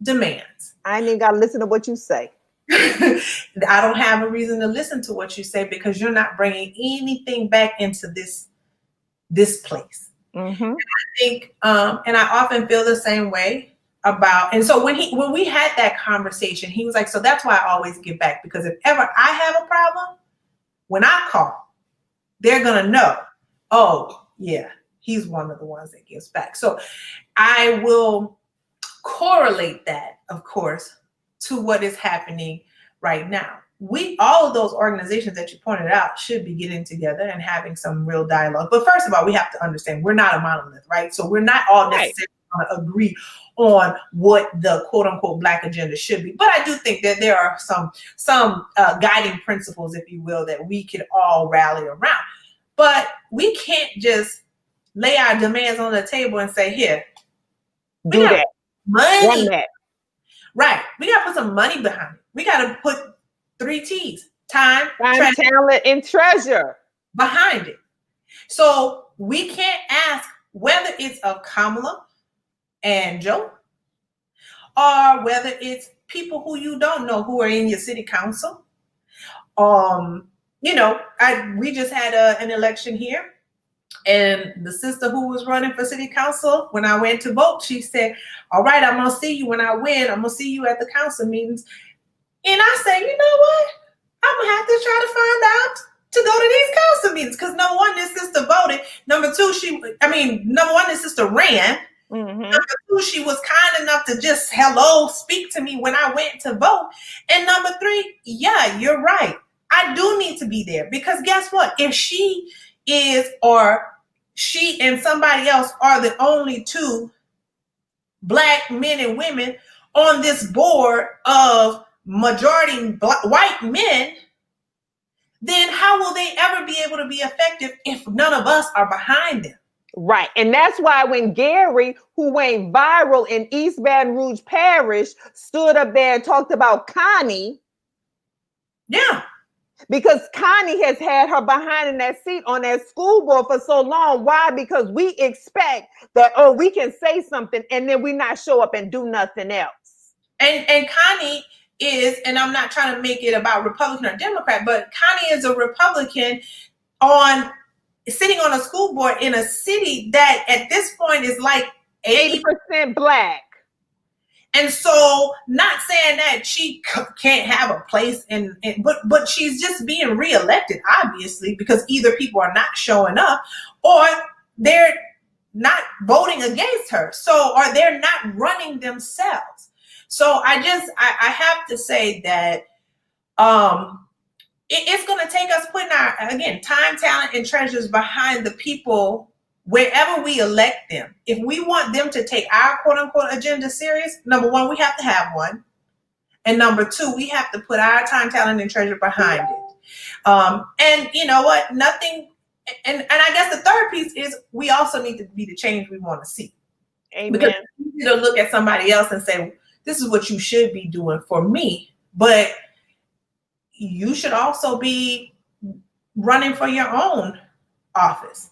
S2: demands.
S1: I ain't even got to listen to what you say.
S2: I don't have a reason to listen to what you say because you're not bringing anything back into this place.
S1: Mm-hmm.
S2: And I think, and I often feel the same way about, and so when we had that conversation, he was like, so that's why I always give back, because if ever I have a problem, when I call, they're gonna know, oh yeah, he's one of the ones that gives back. So I will correlate that, of course, to what is happening right now. All of those organizations that you pointed out should be getting together and having some real dialogue. But first of all, we have to understand we're not a monolith, right? So we're not all necessarily going to agree on what the quote unquote Black agenda should be. But I do think that there are some guiding principles, if you will, that we could all rally around. But we can't just lay our demands on the table and say, here,
S1: do that.
S2: Money.
S1: That.
S2: Right. We got to put some money behind it. We got to put 3 T's, time,
S1: talent, and treasure
S2: behind it. So we can't ask whether it's of Kamala and Joe, or whether it's people who you don't know who are in your city council. You know, we just had an election here, and the sister who was running for city council, when I went to vote, she said, all right, I'm going to see you when I win. I'm going to see you at the council meetings. And I said, you know what? I'm going to have to try to find out to go to these council meetings. Because number one, this sister voted. Number two, number one, this sister ran. Mm-hmm. Number two, she was kind enough to just speak to me when I went to vote. And number three, yeah, you're right. I do need to be there. Because guess what? If she is, or she and somebody else are the only 2 Black men and women on this board of majority white men, then how will they ever be able to be effective if none of us are behind them?
S1: Right. And that's why when Gary, who went viral in East Baton Rouge Parish, stood up there and talked about Connie.
S2: Yeah.
S1: Because Connie has had her behind in that seat on that school board for so long. Why? Because we expect that, oh, we can say something and then we not show up and do nothing else.
S2: And Connie is, and I'm not trying to make it about Republican or Democrat, but Connie is a Republican sitting on a school board in a city that at this point is like
S1: 80% Black.
S2: And so, not saying that she can't have a place but she's just being reelected, obviously, because either people are not showing up or they're not voting against her. So, or they're not running themselves. So I have to say that it's going to take us putting our, again, time, talent, and treasures behind the people wherever we elect them. If we want them to take our quote unquote agenda serious, number one, we have to have one. And number two, we have to put our time, talent, and treasure behind it. And you know what? Nothing. And I guess the third piece is we also need to be the change we want to see.
S1: Amen.
S2: Because you need to look at somebody else and say, this is what you should be doing for me. But you should also be running for your own office.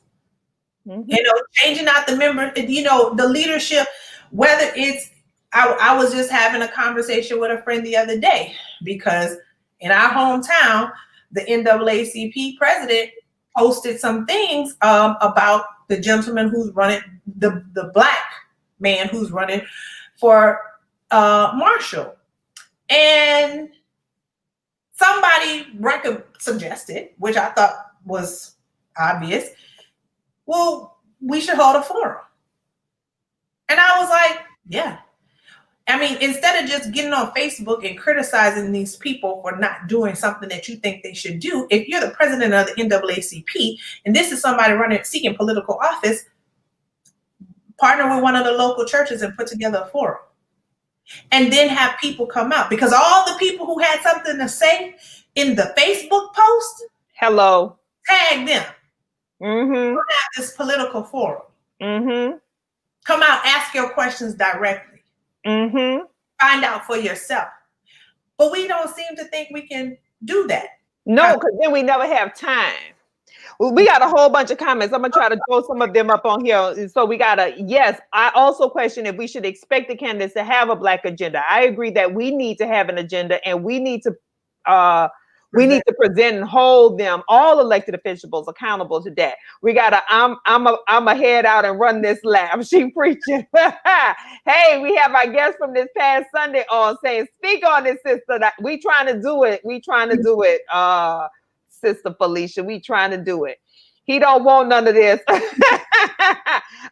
S2: Mm-hmm. You know, changing out the member, you know, the leadership, whether it's, I was just having a conversation with a friend the other day, because in our hometown, the NAACP president posted some things about the gentleman who's running, the Black man who's running for Marshall. And somebody suggested, which I thought was obvious, well, we should hold a forum. And I was like, yeah. I mean, instead of just getting on Facebook and criticizing these people for not doing something that you think they should do, if you're the president of the NAACP and this is somebody seeking political office, partner with one of the local churches and put together a forum. And then have people come out, because all the people who had something to say in the Facebook post,
S1: tag them.
S2: Mm-hmm. We'll have this political forum.
S1: Mm-hmm.
S2: Come out, ask your questions directly.
S1: Mm-hmm.
S2: Find out for yourself. But we don't seem to think we can do that.
S1: No, because then we never have time. We got a whole bunch of comments. I'm gonna try to throw some of them up on here. So we gotta, yes, I also question if we should expect the candidates to have a Black agenda. I agree that we need to have an agenda, and we need to present and hold them, all elected officials, accountable to that. We gotta, I'm a head out and run this lab. She preaching. Hey, we have our guest from this past Sunday on saying, speak on this, sister. We trying to do it. We trying to do it. Sister Felicia, we trying to do it. He don't want none of this.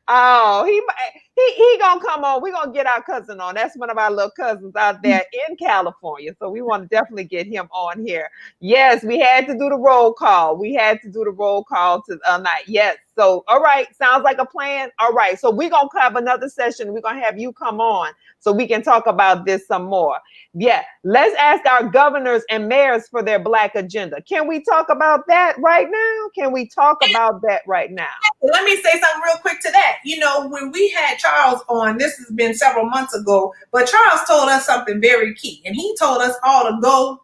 S1: Oh, he gonna come on. We gonna get our cousin on. That's one of our little cousins out there in California. So we want to definitely get him on here. Yes, we had to do the roll call. We had to do the roll call tonight. Yes. So, all right. Sounds like a plan. All right. So we're going to have another session. We're going to have you come on so we can talk about this some more. Yeah. Let's ask our governors and mayors for their Black agenda. Can we talk about that right now? Can we talk about that right now?
S2: Let me say something real quick to that. You know, when we had Charles on, this has been several months ago, but Charles told us something very key. And he told us all to go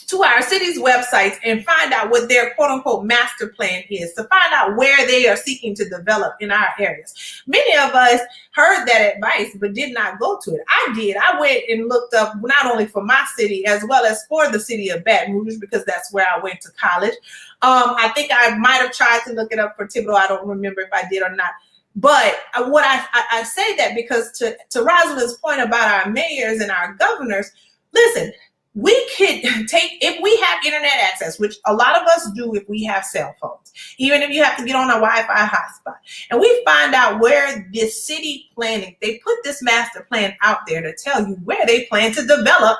S2: to our city's websites and find out what their quote unquote master plan is, to find out where they are seeking to develop in our areas. Many of us heard that advice, but did not go to it. I did. I went and looked up not only for my city, as well as for the city of Baton Rouge, because that's where I went to college. I think I might have tried to look it up for Thibodeau. I don't remember if I did or not. But what I say that because to Rosalind's point about our mayors and our governors, listen, we could take, if we have internet access, which a lot of us do if we have cell phones, even if you have to get on a Wi-Fi hotspot, and we find out where this city planning, they put this master plan out there to tell you where they plan to develop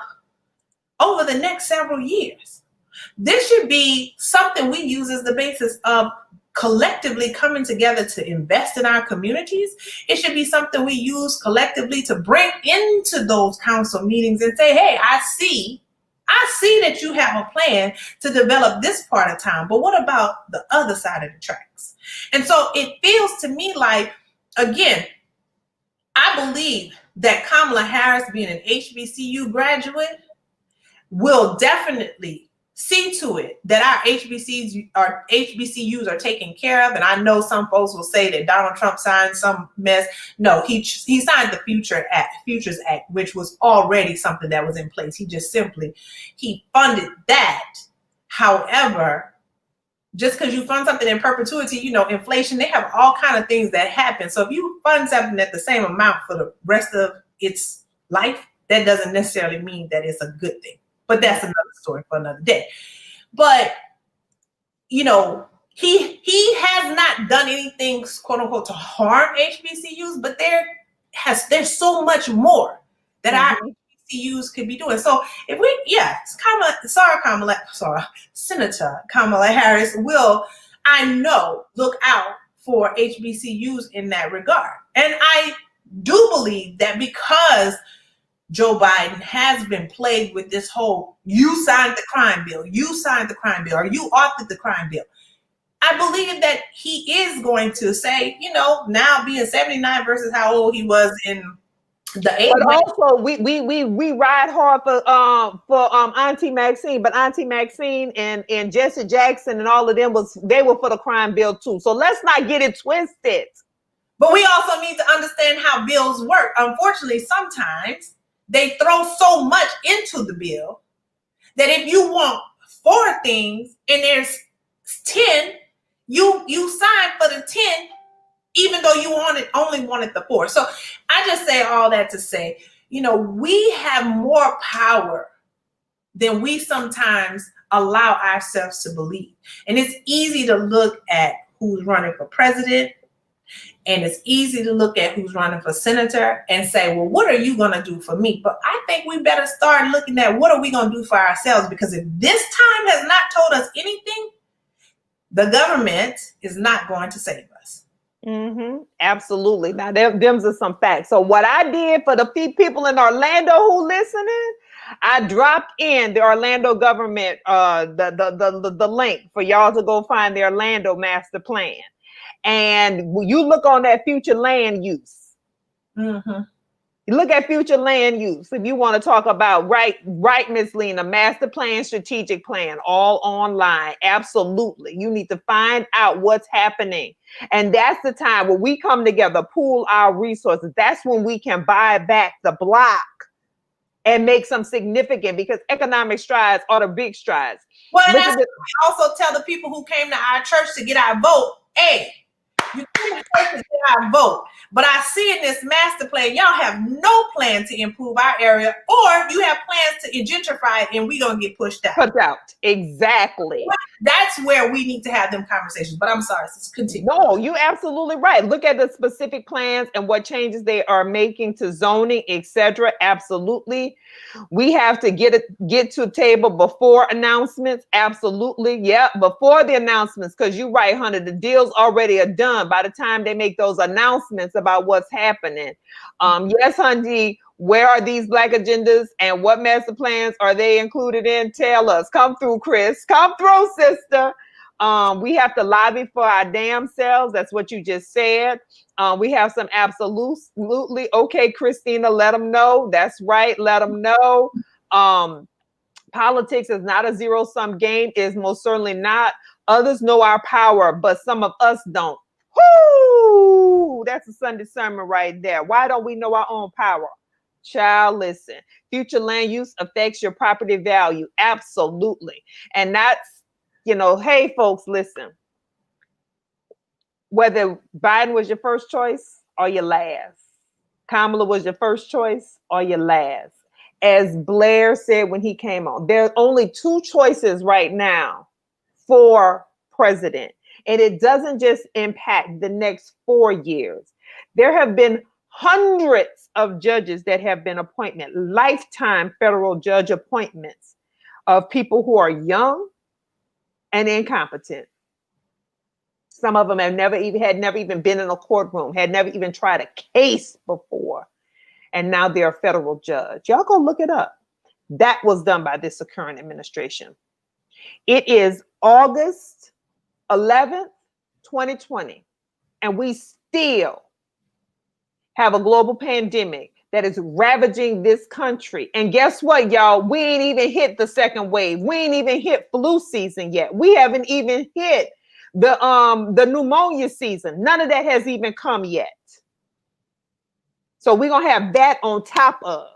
S2: over the next several years. This should be something we use as the basis of collectively coming together to invest in our communities. It should be something we use collectively to bring into those council meetings and say, hey, I see that you have a plan to develop this part of town, but what about the other side of the tracks? And so it feels to me like, again, I believe that Kamala Harris, being an HBCU graduate, will definitely see to it that our HBCUs are taken care of. And I know some folks will say that Donald Trump signed some mess. No, he signed the Futures Act, which was already something that was in place. He funded that. However, just because you fund something in perpetuity, you know, inflation, they have all kind of things that happen. So if you fund something at the same amount for the rest of its life, that doesn't necessarily mean that it's a good thing. But that's another story for another day. But, you know, he has not done anything, quote unquote, to harm HBCUs, but there's so much more that our HBCUs could be doing. So if Senator Kamala Harris will, I know, look out for HBCUs in that regard. And I do believe that because Joe Biden has been plagued with this whole, you signed the crime bill, or you authored the crime bill. I believe that he is going to say, you know, now being 79 versus how old he was in the 80s.
S1: But also we ride hard for Auntie Maxine, but Auntie Maxine and Jesse Jackson and all of them they were for the crime bill too. So let's not get it twisted.
S2: But we also need to understand how bills work. Unfortunately, sometimes they throw so much into the bill that if you want 4 things and there's 10, you sign for the 10, even though you only wanted the 4. So I just say all that to say, you know, we have more power than we sometimes allow ourselves to believe. And it's easy to look at who's running for president, and it's easy to look at who's running for senator and say, well, what are you going to do for me? But I think we better start looking at what are we going to do for ourselves? Because if this time has not told us anything, the government is not going to save us.
S1: Absolutely. Now, them's are some facts. So what I did for the people in Orlando who listening, I dropped in the Orlando government, the link for y'all to go find the Orlando master plan. And you look on that future land use.
S2: Mm-hmm.
S1: You look at future land use. If you want to talk about right, Miss Lena, master plan, strategic plan, all online. Absolutely. You need to find out what's happening. And that's the time when we come together, pool our resources. That's when we can buy back the block and make some significant, because economic strides are the big strides.
S2: Well, and I also tell the people who came to our church to get our vote, hey, you came to church to get our vote. But I see in this master plan, y'all have no plan to improve our area, or you have plans to gentrify it and we're going to get pushed out.
S1: Put out. Exactly.
S2: That's where we need to have them conversations. But I'm sorry, let's continue.
S1: No, you're absolutely right. Look at the specific plans and what changes they are making to zoning, etc. Absolutely. We have to get to a table before announcements. Absolutely. Yeah, before the announcements, because you're right, Hunter, the deals already are done by the time they make those announcements about what's happening. Yes, Hundy, where are these Black agendas and what master plans are they included in? Tell us. Come through, Chris. Come through, sister. We have to lobby for our damn selves. That's what you just said. We have some absolutely. Okay, Christina, let them know. That's right. Let them know. Politics is not a zero-sum game. It is most certainly not. Others know our power, but some of us don't. Whoo! That's a Sunday sermon right there. Why don't we know our own power? Child, listen. Future land use affects your property value. Absolutely. And that's, hey, folks, listen. Whether Biden was your first choice or your last, Kamala was your first choice or your last. As Blair said when he came on, there are only two choices right now for president. And it doesn't just impact the next 4 years. There have been hundreds of judges that have been appointed, lifetime federal judge appointments of people who are young and incompetent. Some of them had never even been in a courtroom, had never even tried a case before. And now they're a federal judge. Y'all go look it up. That was done by this current administration. It is August 11th, 2020. And we still have a global pandemic that is ravaging this country. And guess what, y'all? We ain't even hit the second wave. We ain't even hit flu season yet. We haven't even hit the pneumonia season. None of that has even come yet. So we're going to have that on top of.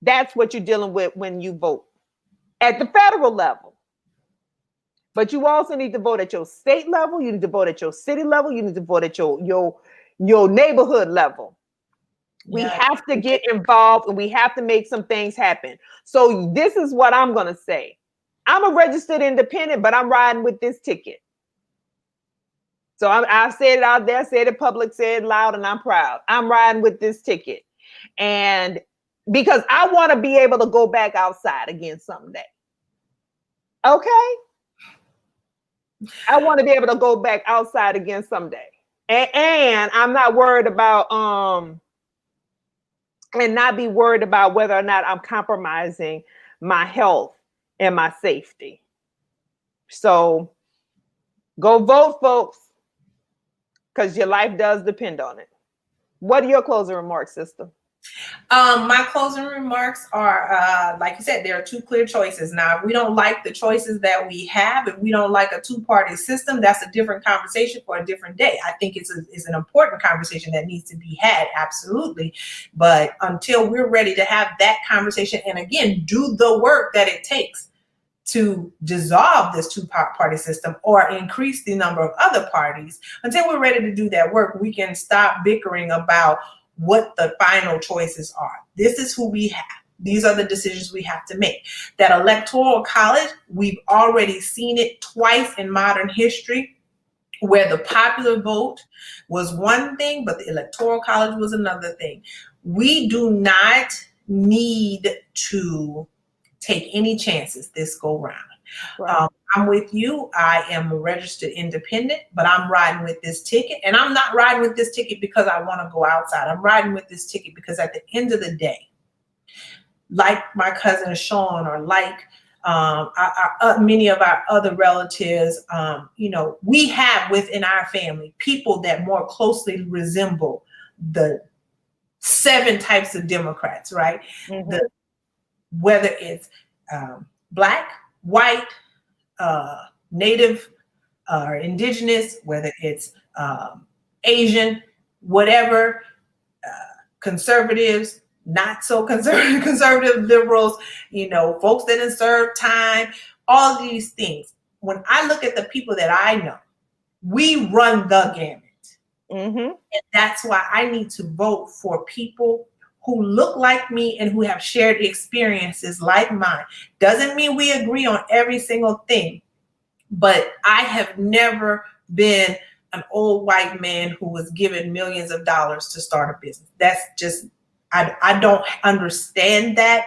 S1: That's what you're dealing with when you vote at the federal level. But you also need to vote at your state level. You need to vote at your city level. You need to vote at your neighborhood level. We have to get involved and we have to make some things happen. So this is what I'm going to say. I'm a registered independent, but I'm riding with this ticket. So I've said it out there, said it public, said it loud, and I'm proud. I'm riding with this ticket. And because I want to be able to go back outside again someday. Okay? I want to be able to go back outside again someday. And I'm not worried about, and not be worried about whether or not I'm compromising my health and my safety. So go vote, folks, because your life does depend on it. What are your closing remarks, sister?
S2: My closing remarks are, like you said, there are two clear choices. Now, if we don't like the choices that we have, if we don't like a two-party system, that's a different conversation for a different day. I think it's an important conversation that needs to be had, absolutely. But until we're ready to have that conversation and, again, do the work that it takes to dissolve this two-party system or increase the number of other parties, until we're ready to do that work, we can stop bickering about what the final choices are. This is who we have. These are the decisions we have to make. That electoral college, we've already seen it twice in modern history, where the popular vote was one thing, but the electoral college was another thing. We do not need to take any chances this go round. Right. I'm with you. I am a registered independent, but I'm riding with this ticket. And I'm not riding with this ticket because I want to go outside. I'm riding with this ticket because at the end of the day, like my cousin Sean or like many of our other relatives, we have within our family people that more closely resemble the 7 types of Democrats, right?
S1: Mm-hmm.
S2: Whether it's Black, white, Native, or indigenous, whether it's Asian, whatever, conservatives, not so conservative liberals, folks that have served time, all these things. When I look at the people that I know, we run the gamut.
S1: Mm-hmm.
S2: And that's why I need to vote for people who look like me and who have shared experiences like mine. Doesn't mean we agree on every single thing, but I have never been an old white man who was given millions of dollars to start a business. That's just, I don't understand that.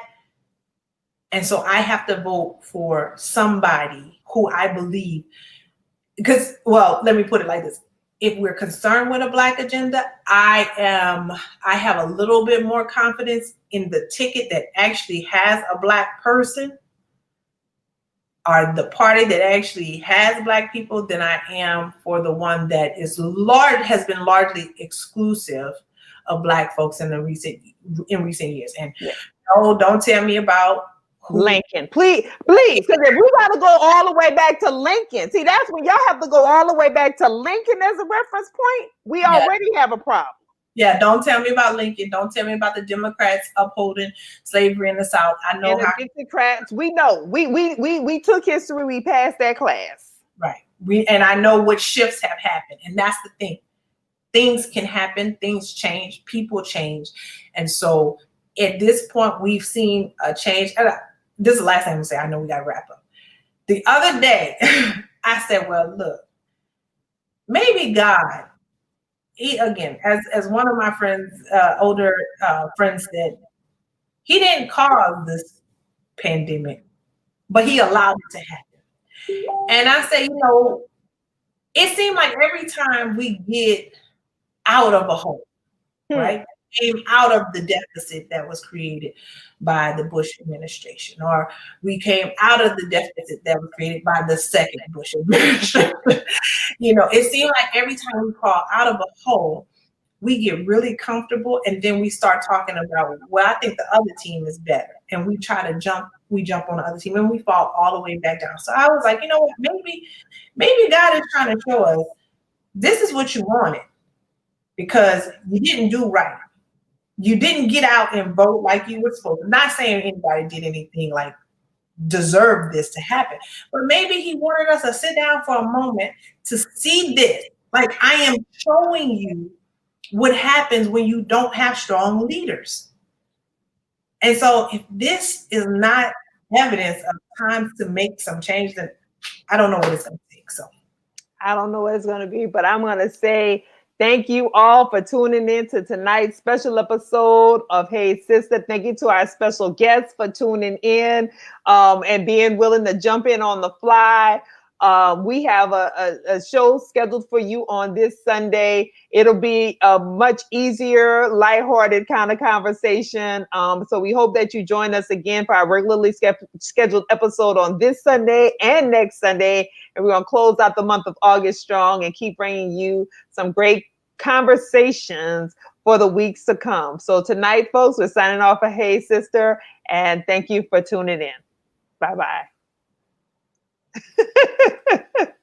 S2: And so I have to vote for somebody who I believe, because, well, let me put it like this. If we're concerned with a Black agenda, I have a little bit more confidence in the ticket that actually has a Black person, or the party that actually has Black people, than I am for the one that has been largely exclusive of Black folks in recent years. And no, don't tell me about
S1: Lincoln, please, because if we got to go all the way back to Lincoln, see, that's when y'all have to go all the way back to Lincoln as a reference point. We already have a problem.
S2: Yeah, don't tell me about Lincoln. Don't tell me about the Democrats upholding slavery in the South. I know
S1: how the Democrats. We know. We took history. We passed that class.
S2: Right. And I know what shifts have happened, and that's the thing. Things can happen. Things change. People change, and so at this point, we've seen a change. This is the last thing I'm gonna say. I know we got to wrap up. The other day, I said, "Well, look, maybe God." Again, as one of my friends, older friends said, he didn't cause this pandemic, but he allowed it to happen. And I say, it seemed like every time we get out of a hole, right? Came out of the deficit that was created by the Bush administration, or we came out of the deficit that was created by the second Bush administration. It seemed like every time we crawl out of a hole, we get really comfortable, and then we start talking about, well, I think the other team is better, and we try to jump on the other team, and we fall all the way back down. So I was like, you know what, maybe God is trying to show us this is what you wanted, because you didn't do right. You didn't get out and vote like you were supposed to. Not saying anybody did anything like deserve this to happen, but maybe he wanted us to sit down for a moment to see this. Like, I am showing you what happens when you don't have strong leaders. And so if this is not evidence of time to make some change, then I don't know what it's going to take. So
S1: I don't know what it's going to be, but I'm going to say thank you all for tuning in to tonight's special episode of Hey Sister. Thank you to our special guests for tuning in and being willing to jump in on the fly. We have a show scheduled for you on this Sunday. It'll be a much easier, lighthearted kind of conversation. So we hope that you join us again for our regularly scheduled episode on this Sunday and next Sunday. And we're going to close out the month of August strong and keep bringing you some great conversations for the weeks to come. So tonight, folks, we're signing off for Hey Sister, and thank you for tuning in. Bye-bye.